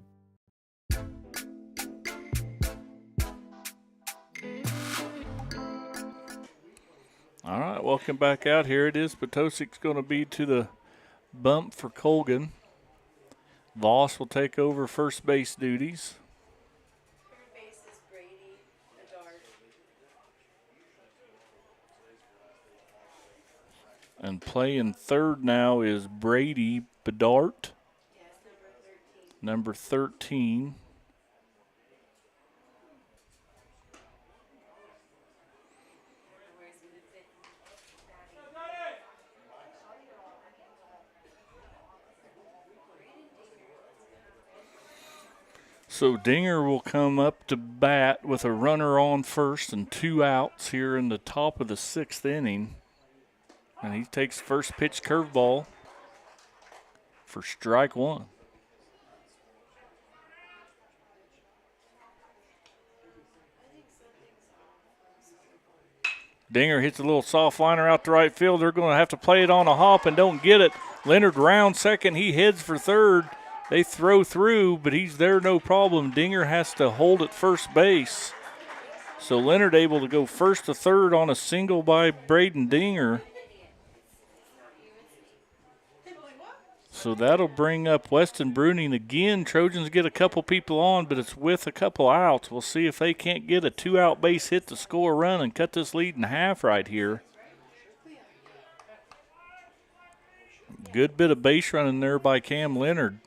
[SPEAKER 3] All right, welcome back out. Here it is. Potosic's going to be to the bump for Colgan. Voss will take over first base duties.
[SPEAKER 13] Third base is Brady Bedard.
[SPEAKER 3] And playing third now is Brady Bedard.
[SPEAKER 13] Yes,
[SPEAKER 3] Number 13. So Dinger will come up to bat with a runner on first and 2 outs here in the top of the 6th inning. And he takes first pitch curveball for strike 1. Dinger hits a little soft liner out to right field. They're going to have to play it on a hop and don't get it. Leonard rounds second. He heads for third. They throw through, but he's there no problem. Dinger has to hold at first base. So Leonard able to go first to third on a single by Braden Dinger. So that'll bring up Weston Bruning again. Trojans get a couple people on, but it's with a couple outs. We'll see if they can't get a 2-out base hit to score a run and cut this lead in half right here. Good bit of base running there by Cam Leonard.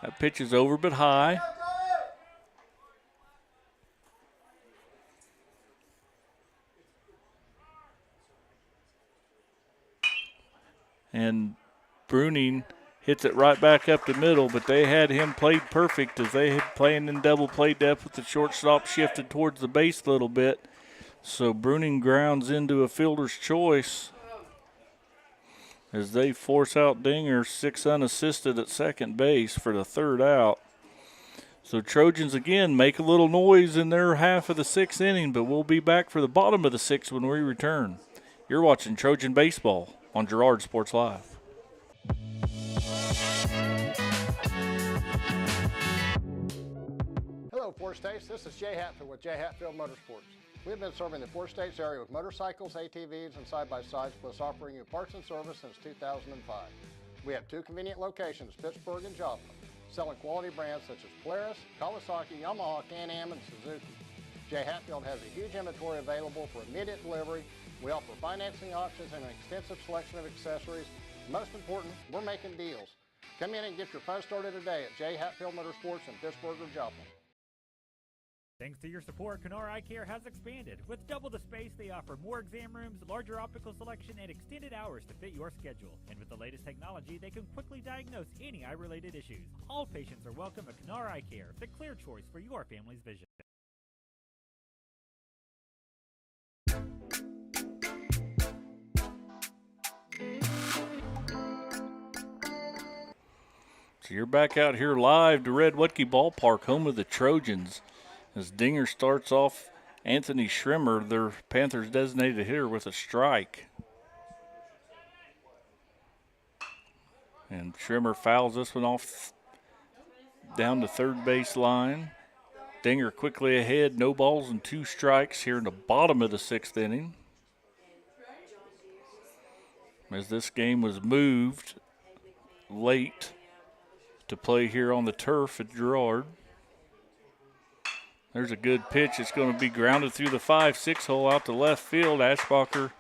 [SPEAKER 3] That pitch is over but high. And Bruning hits it right back up the middle, but they had him played perfect as they had playing in double play depth with the shortstop shifted towards the base a little bit. So Bruning grounds into a fielder's choice as they force out Dinger, 6 unassisted at second base for the 3rd out. So Trojans again make a little noise in their half of the 6th inning, but we'll be back for the bottom of the 6th when we return. You're watching Trojan Baseball on Girard Sports Live.
[SPEAKER 10] Hello, Four States. This is Jay Hatfield with Jay Hatfield Motorsports. We've been serving the Four States area with motorcycles, ATVs, and side-by-sides, plus offering you parts and service since 2005. We have 2 convenient locations, Pittsburgh and Joplin, selling quality brands such as Polaris, Kawasaki, Yamaha, Can-Am, and Suzuki. Jay Hatfield has a huge inventory available for immediate delivery. We offer financing options and an extensive selection of accessories. Most important, we're making deals. Come in and get your fun started today at Jay Hatfield Motorsports in Pittsburgh or Joplin.
[SPEAKER 6] Thanks to your support, Canara Eye Care has expanded. With double the space, they offer more exam rooms, larger optical selection, and extended hours to fit your schedule. And with the latest technology, they can quickly diagnose any eye-related issues. All patients are welcome at Canara Eye Care, the clear choice for your family's vision.
[SPEAKER 3] So you're back out here live to Red Wutke Ballpark, home of the Trojans. As Dinger starts off Anthony Schrimmer, their Panthers designated hitter, with a strike. And Schrimmer fouls this one off down the third base line. Dinger quickly ahead, no balls and 2 strikes here in the bottom of the 6th inning. As this game was moved late to play here on the turf at Girard. There's a good pitch. It's going to be grounded through the 5-6 hole out to left field. Ashbacher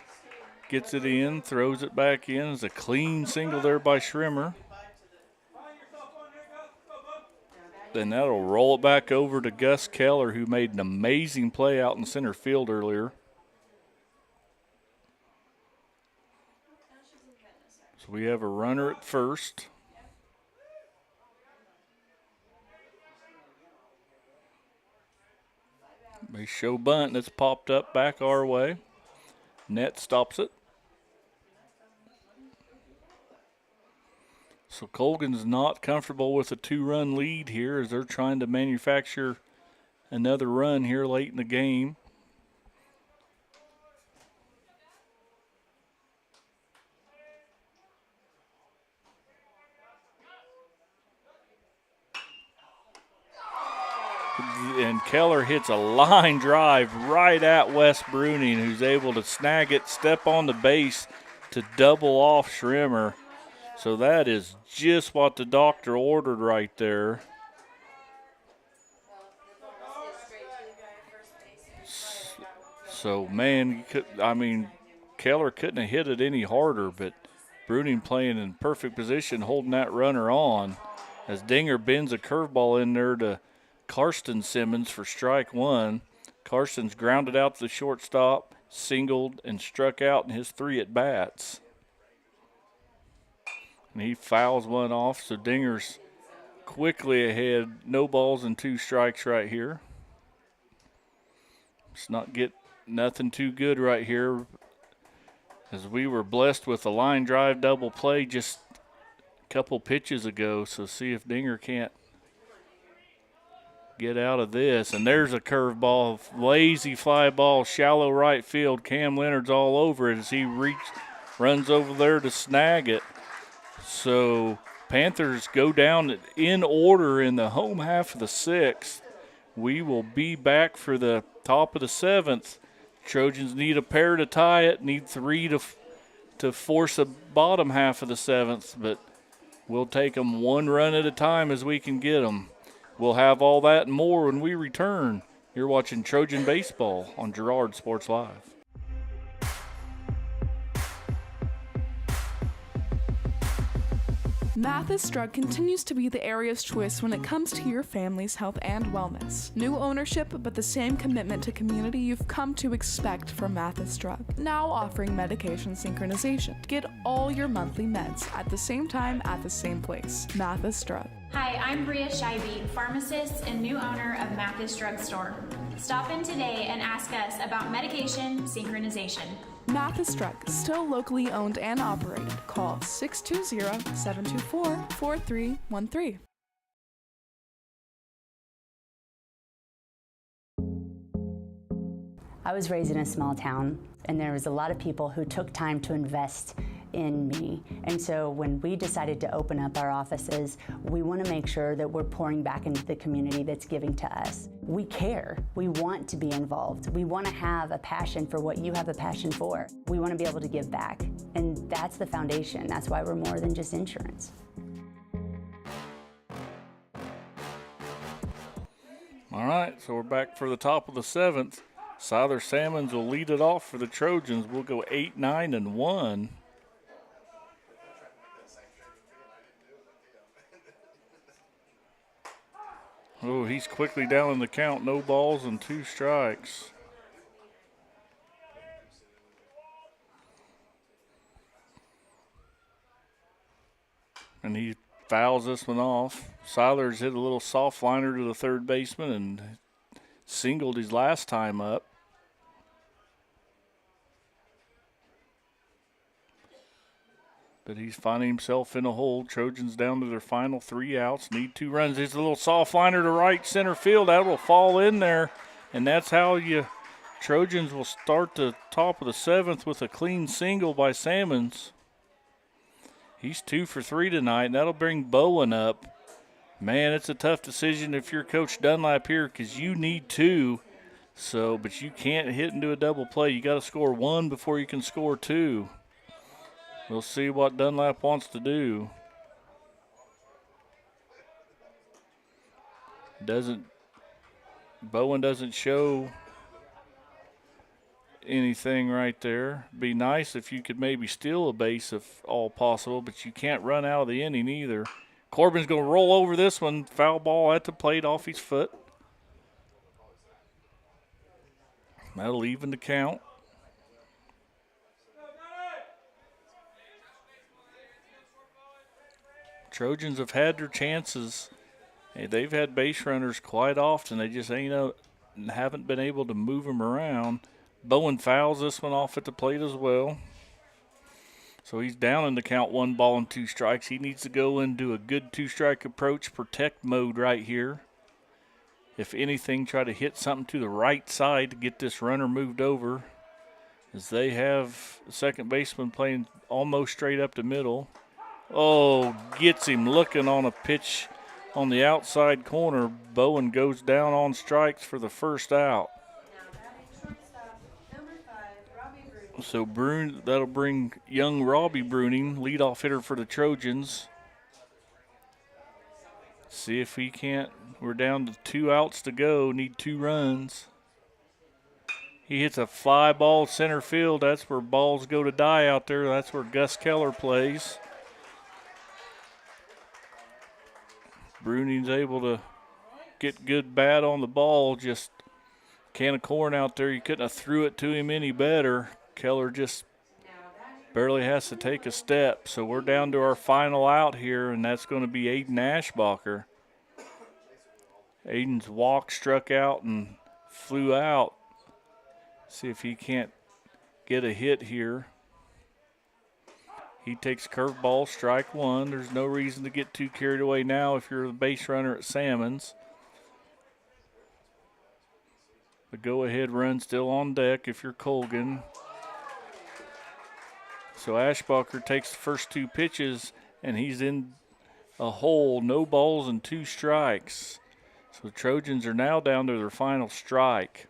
[SPEAKER 3] gets it in, throws it back in. It's a clean single there by Schrimmer. Then that'll roll it back over to Gus Keller, who made an amazing play out in center field earlier. So we have a runner at first. They show bunt, and it's popped up back our way. Net stops it. So Colgan's not comfortable with a 2-run lead here as they're trying to manufacture another run here late in the game. And Keller hits a line drive right at Wes Bruning, who's able to snag it, step on the base to double off Schrimmer. So that is just what the doctor ordered right there. So, man, Keller couldn't have hit it any harder, but Bruning playing in perfect position, holding that runner on as Dinger bends a curveball in there to Karsten Simmons for strike one. Karsten's grounded out to the shortstop, singled, and struck out in his 3 at-bats. And he fouls one off, so Dinger's quickly ahead. No balls and 2 strikes right here. Let's not get nothing too good right here, as we were blessed with a line drive double play just a couple pitches ago. So see if Dinger can't get out of this. And there's a curveball, lazy fly ball, shallow right field. Cam Leonard's all over it as he runs over there to snag it. So Panthers go down in order in the home half of the 6th. We will be back for the top of the 7th. Trojans need a pair to tie it, need 3 to force a bottom half of the 7th, but we'll take them 1 run at a time as we can get them. We'll have all that and more when we return. You're watching Trojan Baseball on Girard Sports Live.
[SPEAKER 7] Mathis Drug continues to be the area's choice when it comes to your family's health and wellness. New ownership, but the same commitment to community you've come to expect from Mathis Drug. Now offering medication synchronization. Get all your monthly meds at the same time at the same place. Mathis Drug.
[SPEAKER 12] Hi, I'm Bria Scheibe, pharmacist and new owner of Mathis Drug Store. Stop in today and ask us about medication synchronization.
[SPEAKER 7] Mathis Drug, still locally owned and operated. Call 620-724-4313.
[SPEAKER 23] I was raised in a small town, and there was a lot of people who took time to invest in me. And so when we decided to open up our offices, we want to make sure that we're pouring back into the community that's giving to us. We care. We want to be involved. We want to have a passion for what you have a passion for. We want to be able to give back. And that's the foundation. That's why we're more than just insurance.
[SPEAKER 3] All right, so we're back for the top of the 7th. Siler Salmons will lead it off for the Trojans. We'll go 8, 9, and 1. Oh, he's quickly down in the count. No balls and 2 strikes. And he fouls this one off. Siler's hit a little soft liner to the third baseman and singled his last time up. But he's finding himself in a hole. Trojans down to their final 3 outs. Need 2 runs. There's a little soft liner to right center field. That will fall in there. And that's how Trojans will start the top of the 7th with a clean single by Salmons. He's 2 for 3 tonight, and that'll bring Bowen up. Man, it's a tough decision if you're Coach Dunlap here because you need 2. But you can't hit into a double play. You got to score 1 before you can score 2. We'll see what Dunlap wants to do. Bowen doesn't show anything right there. Be nice if you could maybe steal a base if all possible, but you can't run out of the inning either. Corbin's going to roll over this one. Foul ball at the plate off his foot. That'll even the count. Trojans have had their chances. Hey, they've had base runners quite often. They just ain't and haven't been able to move him around. Bowen fouls this one off at the plate as well. So he's down in the count, 1 ball and 2 strikes. He needs to go and do a good 2-strike approach, protect mode right here. If anything, try to hit something to the right side to get this runner moved over, as they have the second baseman playing almost straight up the middle. Oh, gets him looking on a pitch on the outside corner. Bowen goes down on strikes for the first out. So that'll bring young Robbie Bruning, leadoff hitter for the Trojans. See if he can't. We're down to 2 outs to go. Need 2 runs. He hits a fly ball center field. That's where balls go to die out there. That's where Gus Keller plays. Bruning's able to get good bat on the ball. Just can of corn out there. You couldn't have threw it to him any better. Keller just barely has to take a step. So we're down to our final out here, and that's going to be Aiden Ashbacher. Aiden's walk struck out and flew out. See if he can't get a hit here. He takes curveball, strike 1. There's no reason to get too carried away now if you're the base runner at Salmons. The go-ahead run still on deck if you're Colgan. So Ashbacher takes the first 2 pitches, and he's in a hole, no balls and 2 strikes. So the Trojans are now down to their final strike.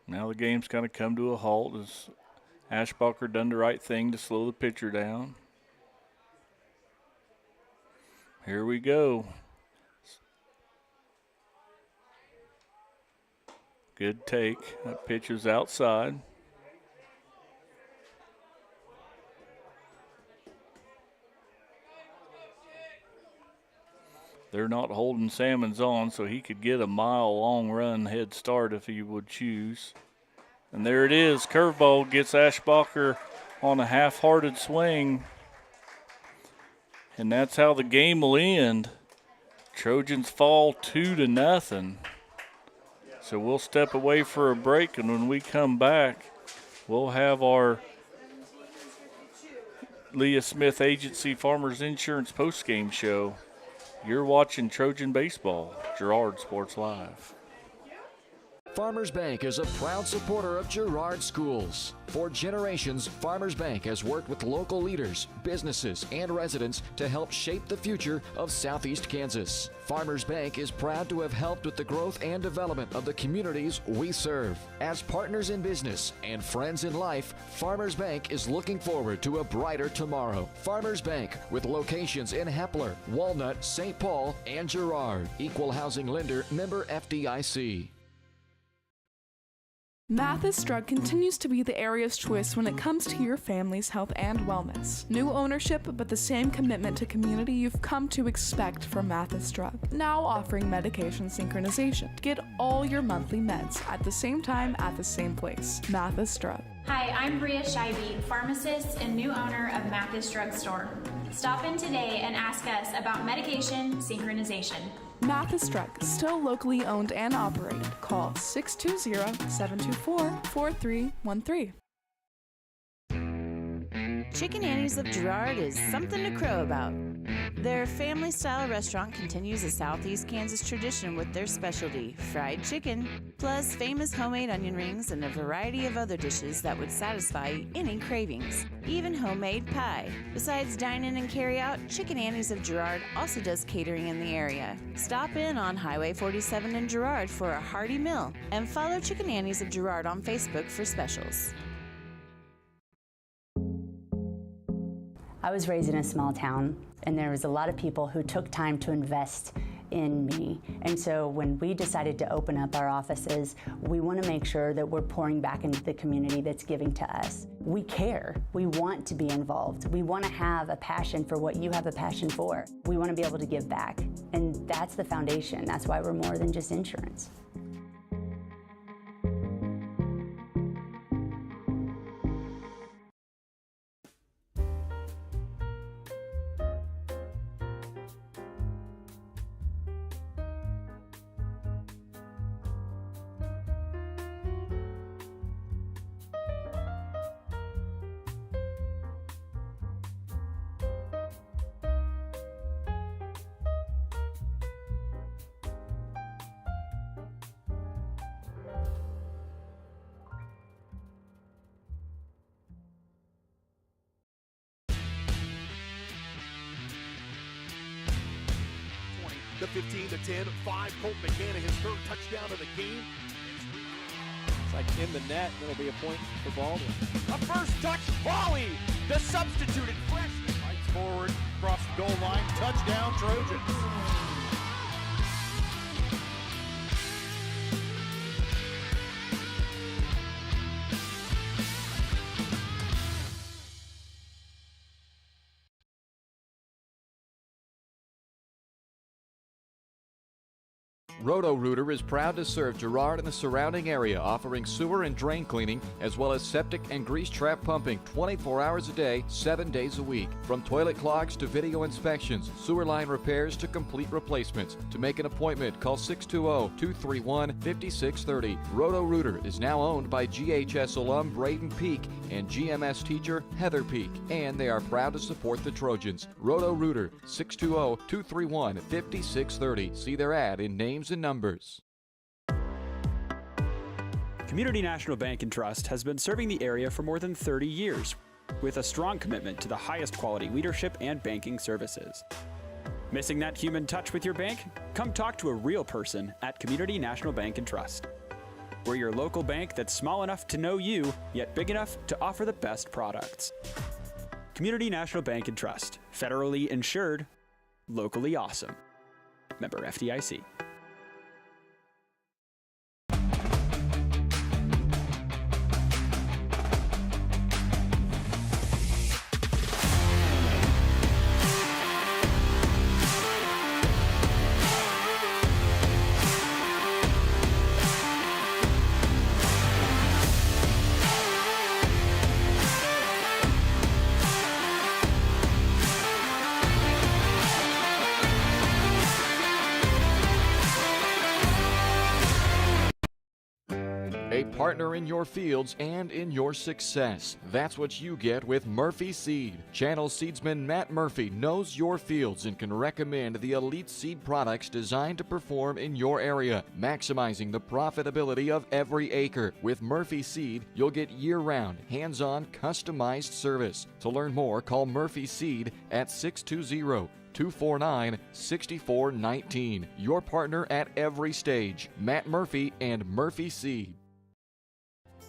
[SPEAKER 3] Now the game's kind of come to a halt as Ashbacher done the right thing to slow the pitcher down. Here we go. Good take. That pitch is outside. They're not holding Salmons on, so he could get a mile-long run head start if he would choose. And there it is. Curveball gets Ashbacher on a half-hearted swing. And that's how the game will end. Trojans fall 2-0. So we'll step away for a break, and when we come back, we'll have our Leah Smith Agency Farmers Insurance postgame show. You're watching Trojan Baseball, Girard Sports Live.
[SPEAKER 8] Farmers Bank is a proud supporter of Girard schools. For generations, Farmers Bank has worked with local leaders, businesses, and residents to help shape the future of Southeast Kansas. Farmers Bank is proud to have helped with the growth and development of the communities we serve. As partners in business and friends in life, Farmers Bank is looking forward to a brighter tomorrow. Farmers Bank, with locations in Hepler, Walnut, St. Paul, and Girard. Equal housing lender, member FDIC.
[SPEAKER 7] Mathis Drug continues to be the area's choice when it comes to your family's health and wellness. New ownership, but the same commitment to community you've come to expect from Mathis Drug. Now offering medication synchronization. Get all your monthly meds at the same time at the same place. Mathis Drug.
[SPEAKER 12] Hi, I'm Bria Scheibe, pharmacist and new owner of Mathis Drug Store. Stop in today and ask us about medication synchronization.
[SPEAKER 7] Mathis Drug, still locally owned and operated. Call 620-724-4313.
[SPEAKER 18] Chicken Annie's of Girard is something to crow about. Their family-style restaurant continues a Southeast Kansas tradition with their specialty, fried chicken, plus famous homemade onion rings and a variety of other dishes that would satisfy any cravings, even homemade pie. Besides dine-in and carry-out, Chicken Annie's of Girard also does catering in the area. Stop in on Highway 47 in Girard for a hearty meal, and follow Chicken Annie's of Girard on Facebook for specials.
[SPEAKER 23] I was raised in a small town, and there was a lot of people who took time to invest in me. And so when we decided to open up our offices, we want to make sure that we're pouring back into the community that's giving to us. We care. We want to be involved. We want to have a passion for what you have a passion for. We want to be able to give back. And that's the foundation. That's why we're more than just insurance.
[SPEAKER 21] The 15, the 10, 5. Colt McCann, his third touchdown of the game.
[SPEAKER 22] It's like in the net, and it'll be a point for Baldwin.
[SPEAKER 21] A first touch volley. The substituted freshman fights forward across the goal line. Touchdown, Trojans.
[SPEAKER 8] Roto-Rooter is proud to serve Girard and the surrounding area, offering sewer and drain cleaning, as well as septic and grease trap pumping 24 hours a day, 7 days a week. From toilet clogs to video inspections, sewer line repairs to complete replacements. To make an appointment, call 620-231-5630. Roto-Rooter is now owned by GHS alum Braden Peak and GMS teacher Heather Peak, and they are proud to support the Trojans. Roto-Rooter, 620-231-5630. See their ad in names and numbers.
[SPEAKER 5] Community National Bank and Trust has been serving the area for more than 30 years with a strong commitment to the highest quality leadership and banking services. Missing that human touch with your bank? Come talk to a real person at Community National Bank and Trust. We're your local bank that's small enough to know you, yet big enough to offer the best products. Community National Bank and Trust. Federally insured, locally awesome. Member FDIC.
[SPEAKER 8] A partner in your fields and in your success. That's what you get with Murphy Seed. Channel seedsman Matt Murphy knows your fields and can recommend the elite seed products designed to perform in your area, maximizing the profitability of every acre. With Murphy Seed, you'll get year-round, hands-on, customized service. To learn more, call Murphy Seed at 620-249-6419. Your partner at every stage. Matt Murphy and Murphy Seed.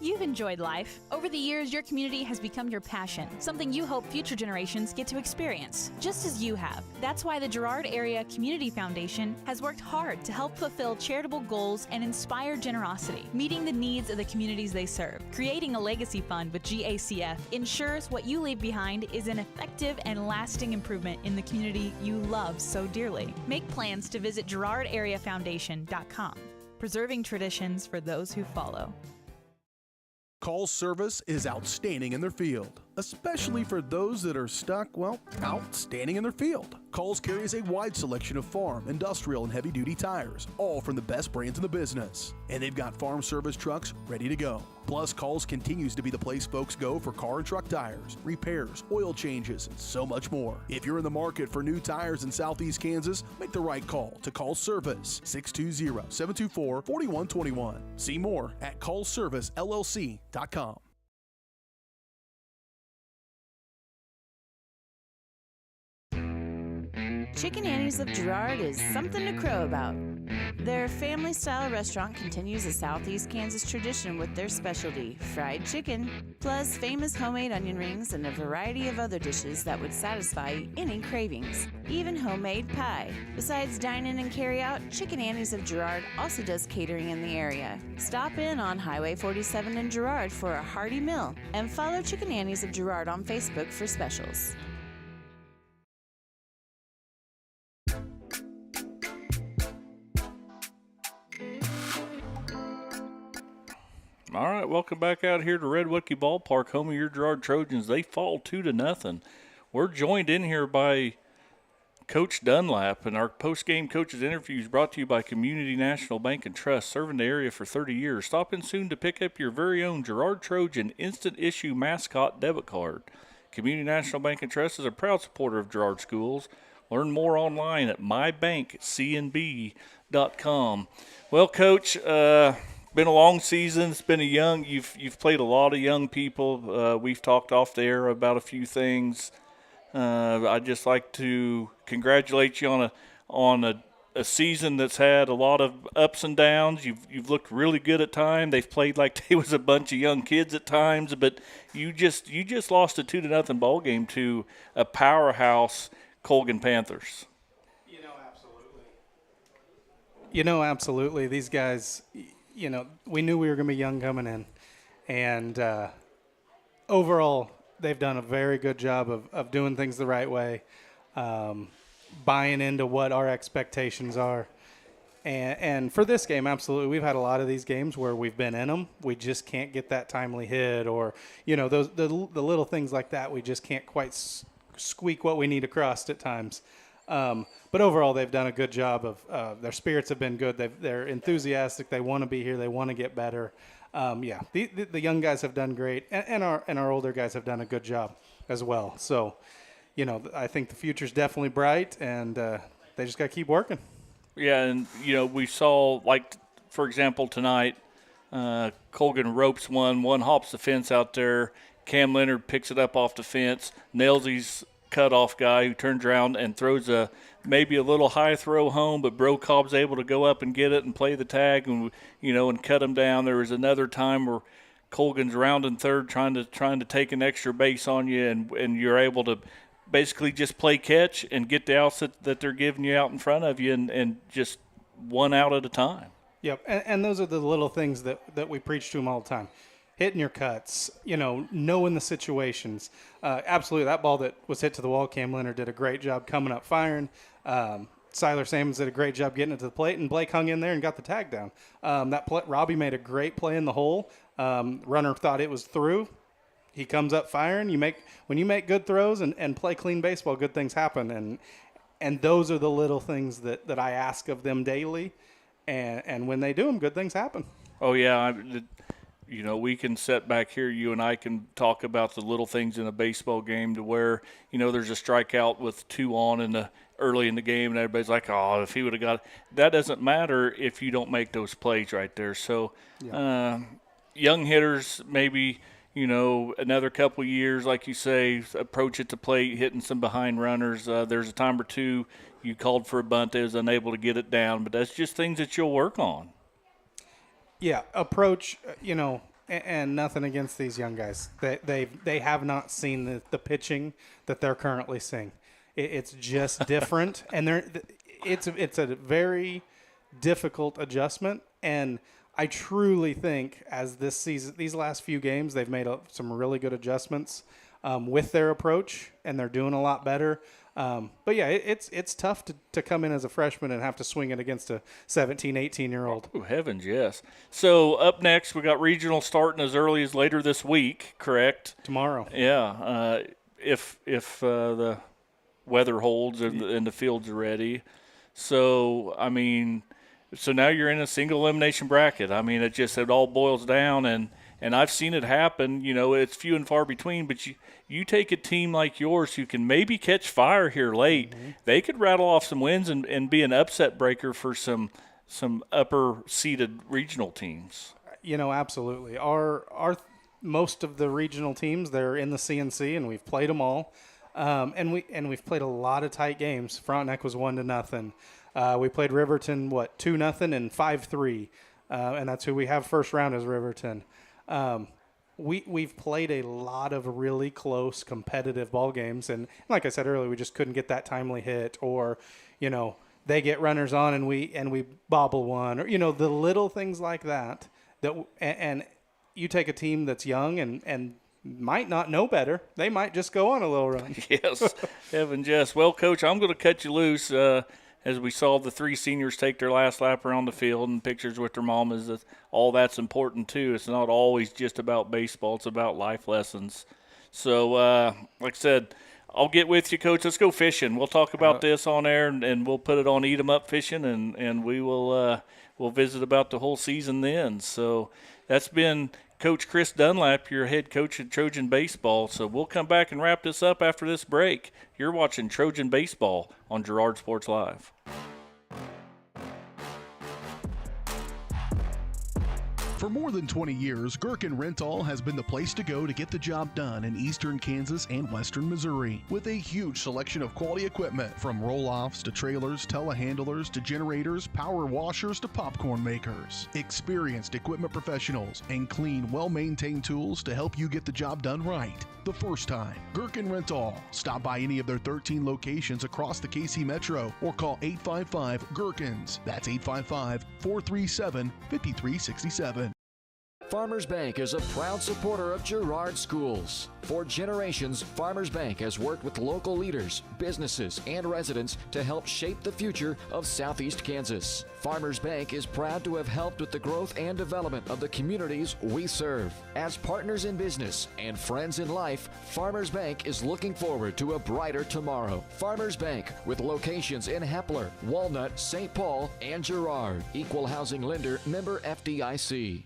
[SPEAKER 18] You've enjoyed life. Over the years, your community has become your passion, something you hope future generations get to experience, just as you have. That's why the Girard Area Community Foundation has worked hard to help fulfill charitable goals and inspire generosity, meeting the needs of the communities they serve. Creating a legacy fund with GACF ensures what you leave behind is an effective and lasting improvement in the community you love so dearly. Make plans to visit GirardAreaFoundation.com, preserving traditions for those who follow.
[SPEAKER 1] Call's service is outstanding in their field, especially for those that are stuck, outstanding in their field. Call's carries a wide selection of farm, industrial, and heavy-duty tires, all from the best brands in the business. And they've got farm service trucks ready to go. Plus, Call's continues to be the place folks go for car and truck tires, repairs, oil changes, and so much more. If you're in the market for new tires in Southeast Kansas, make the right call to Call's Service, 620-724-4121. See more at callservicellc.com.
[SPEAKER 4] Chicken Annie's of Girard is something to crow about. Their family-style restaurant continues a Southeast Kansas tradition with their specialty, fried chicken, plus famous homemade onion rings and a variety of other dishes that would satisfy any cravings, even homemade pie. Besides dine-in and carry-out, Chicken Annie's of Girard also does catering in the area. Stop in on Highway 47 in Girard for a hearty meal, and follow Chicken Annie's of Girard on Facebook for specials.
[SPEAKER 3] All right, welcome back out here to Red Woodkey Ballpark, home of your Girard Trojans. They fall 2-0. We're joined in here by Coach Dunlap, and our post-game coaches interview is brought to you by Community National Bank and Trust, serving the area for 30 years. Stop in soon to pick up your very own Girard Trojan instant issue mascot debit card. Community National Bank and Trust is a proud supporter of Girard schools. Learn more online at mybankcnb.com. Well, Coach, been a long season. It's been you've played a lot of young people. We've talked off the air about a few things. I'd just like to congratulate you on a season that's had a lot of ups and downs. You've looked really good at times. They've played like they was a bunch of young kids at times, but you just lost a 2-0 ball game to a powerhouse Colgan Panthers.
[SPEAKER 9] Absolutely. These guys, we knew we were going to be young coming in, and overall, they've done a very good job of doing things the right way, buying into what our expectations are. And for this game, absolutely, we've had a lot of these games where we've been in them. We just can't get that timely hit, or those the little things like that. We just can't quite squeak what we need across at times. But overall, they've done a good job of their spirits have been good. They're enthusiastic. They want to be here. They want to get better. The young guys have done great, and our older guys have done a good job as well. So, I think the future's definitely bright, and they just got to keep working.
[SPEAKER 3] Yeah, and we saw, like, for example, tonight, Colgan ropes one hops the fence out there. Cam Leonard picks it up off the fence. Nailsy's cutoff guy who turns around and throws maybe a little high throw home, but Bro Cobb's able to go up and get it and play the tag and cut him down. There was another time where Colgan's rounding third trying to take an extra base on you, and you're able to basically just play catch and get the outs that they're giving you out in front of you, and just one out at a time.
[SPEAKER 9] Yep, and those are the little things that we preach to them all the time. Hitting your cuts, knowing the situations. Absolutely, that ball that was hit to the wall, Cam Leonard did a great job coming up firing. Siler Sammons did a great job getting it to the plate, and Blake hung in there and got the tag down. Robbie made a great play in the hole. Runner thought it was through. He comes up firing. When you make good throws and play clean baseball, good things happen. And those are the little things that I ask of them daily. And when they do them, good things happen.
[SPEAKER 3] Oh, yeah. We can sit back here, you and I can talk about the little things in a baseball game to where, there's a strikeout with 2 on early in the game, and everybody's like, oh, if he would have got it. That doesn't matter if you don't make those plays right there. So young hitters, maybe, another couple years, like you say, approach at the plate, hitting some behind runners. There's a time or two you called for a bunt. They was unable to get it down, but that's just things that you'll work on.
[SPEAKER 9] Yeah, approach, and nothing against these young guys. They have not seen the pitching that they're currently seeing. It's just different, and it's a very difficult adjustment. And I truly think as this season, these last few games, they've made some really good adjustments with their approach, and they're doing a lot better. But yeah, it's tough to come in as a freshman and have to swing it against a 17, 18-year-old.
[SPEAKER 3] Oh, heavens, yes. So up next, we got regional starting as early as later this week, correct?
[SPEAKER 9] Tomorrow.
[SPEAKER 3] Yeah, if the weather holds and the fields are ready. So, so now you're in a single elimination bracket. It all boils down, and I've seen it happen. It's few and far between, but you take a team like yours who can maybe catch fire here late. Mm-hmm. They could rattle off some wins and be an upset breaker for some upper-seeded regional teams.
[SPEAKER 9] Absolutely. Our most of the regional teams, they're in the CNC, and we've played them all. And we've played a lot of tight games. Frontenac was 1-0. We played Riverton 2-0 and 5-3, and that's who we have first round is Riverton. We've played a lot of really close competitive ball games, and like I said earlier, we just couldn't get that timely hit, or they get runners on and we bobble one, or the little things like that. And you take a team that's young and might not know better, they might just go on a little run.
[SPEAKER 3] Yes, Evan Jess. Well, Coach, I'm going to cut you loose. As we saw the 3 seniors take their last lap around the field and pictures with their mamas, all that's important too. It's not always just about baseball. It's about life lessons. So, like I said, I'll get with you, Coach. Let's go fishing. We'll talk about this on air, and we'll put it on Eat 'em Up Fishing, and we will we'll visit about the whole season then. So that's been Coach Chris Dunlap, your head coach at Trojan Baseball. So we'll come back and wrap this up after this break. You're watching Trojan Baseball on Girard Sports Live.
[SPEAKER 1] For more than 20 years, Gherkin Rental has been the place to go to get the job done in eastern Kansas and western Missouri. With a huge selection of quality equipment, from roll-offs to trailers, telehandlers to generators, power washers to popcorn makers. Experienced equipment professionals and clean, well-maintained tools to help you get the job done right. The first time. Gherkin Rental. Stop by any of their 13 locations across the KC Metro or call 855-GHERKINS. That's 855-437-5367.
[SPEAKER 8] Farmers Bank is a proud supporter of Girard schools. For generations, Farmers Bank has worked with local leaders, businesses, and residents to help shape the future of Southeast Kansas. Farmers Bank is proud to have helped with the growth and development of the communities we serve. As partners in business and friends in life, Farmers Bank is looking forward to a brighter tomorrow. Farmers Bank, with locations in Hepler, Walnut, St. Paul, and Girard. Equal housing lender, member FDIC.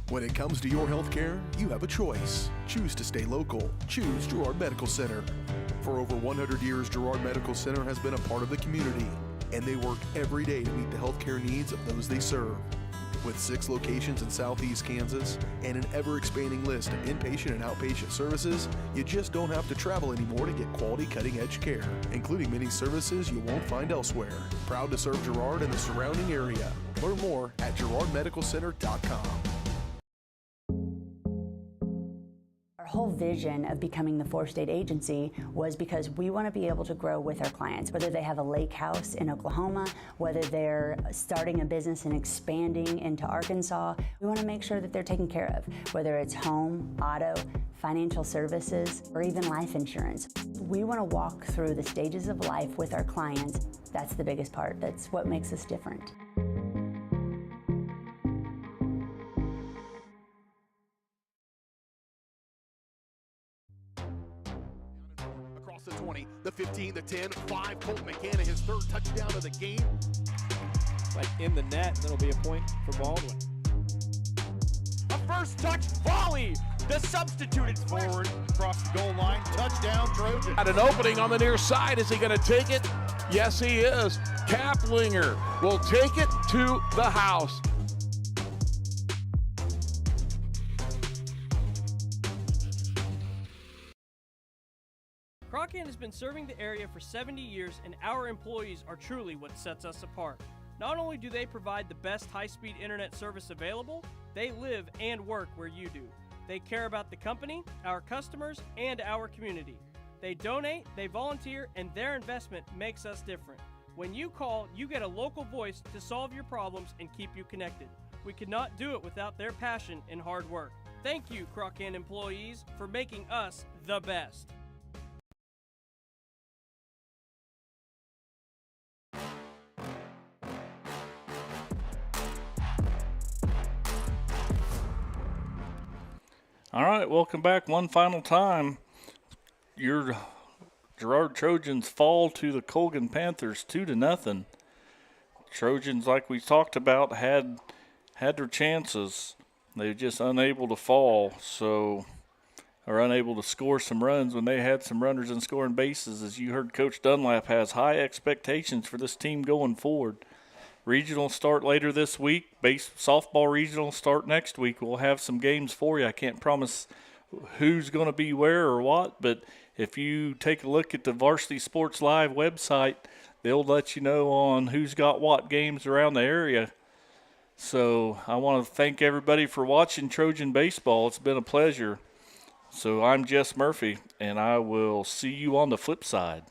[SPEAKER 1] When it comes to your health care, you have a choice. Choose to stay local. Choose Girard Medical Center. For over 100 years, Girard Medical Center has been a part of the community, and they work every day to meet the health care needs of those they serve. With 6 locations in Southeast Kansas and an ever-expanding list of inpatient and outpatient services, you just don't have to travel anymore to get quality cutting-edge care, including many services you won't find elsewhere. Proud to serve Girard and the surrounding area. Learn more at girardmedicalcenter.com.
[SPEAKER 23] Our whole vision of becoming the 4-state agency was because we want to be able to grow with our clients, whether they have a lake house in Oklahoma, whether they're starting a business and expanding into Arkansas. We want to make sure that they're taken care of, whether it's home, auto, financial services, or even life insurance. We want to walk through the stages of life with our clients. That's the biggest part. That's what makes us different.
[SPEAKER 21] The 20, the 15, the 10, 5. Colton McCann, his 3rd touchdown of the game.
[SPEAKER 22] Like in the net, and it'll be a point for Baldwin.
[SPEAKER 21] A first touch volley. The substituted forward across the goal line. Touchdown, Trojans.
[SPEAKER 14] At an opening on the near side. Is he going to take it? Yes, he is. Kaplinger will take it to the house.
[SPEAKER 15] Crocan has been serving the area for 70 years, and our employees are truly what sets us apart. Not only do they provide the best high-speed internet service available, they live and work where you do. They care about the company, our customers, and our community. They donate, they volunteer, and their investment makes us different. When you call, you get a local voice to solve your problems and keep you connected. We could not do it without their passion and hard work. Thank you, Crocan employees, for making us the best.
[SPEAKER 3] All right, welcome back one final time. Your Girard Trojans fall to the Colgan Panthers 2-0. Trojans, like we talked about, had their chances. They were just unable to fall, or unable to score some runs when they had some runners and scoring bases. As you heard, Coach Dunlap has high expectations for this team going forward. Regional start later this week. Softball regional start next week. We'll have some games for you. I can't promise who's going to be where or what, but if you take a look at the Varsity Sports Live website, they'll let you know on who's got what games around the area. So I want to thank everybody for watching Trojan Baseball. It's been a pleasure. So I'm Jess Murphy, and I will see you on the flip side.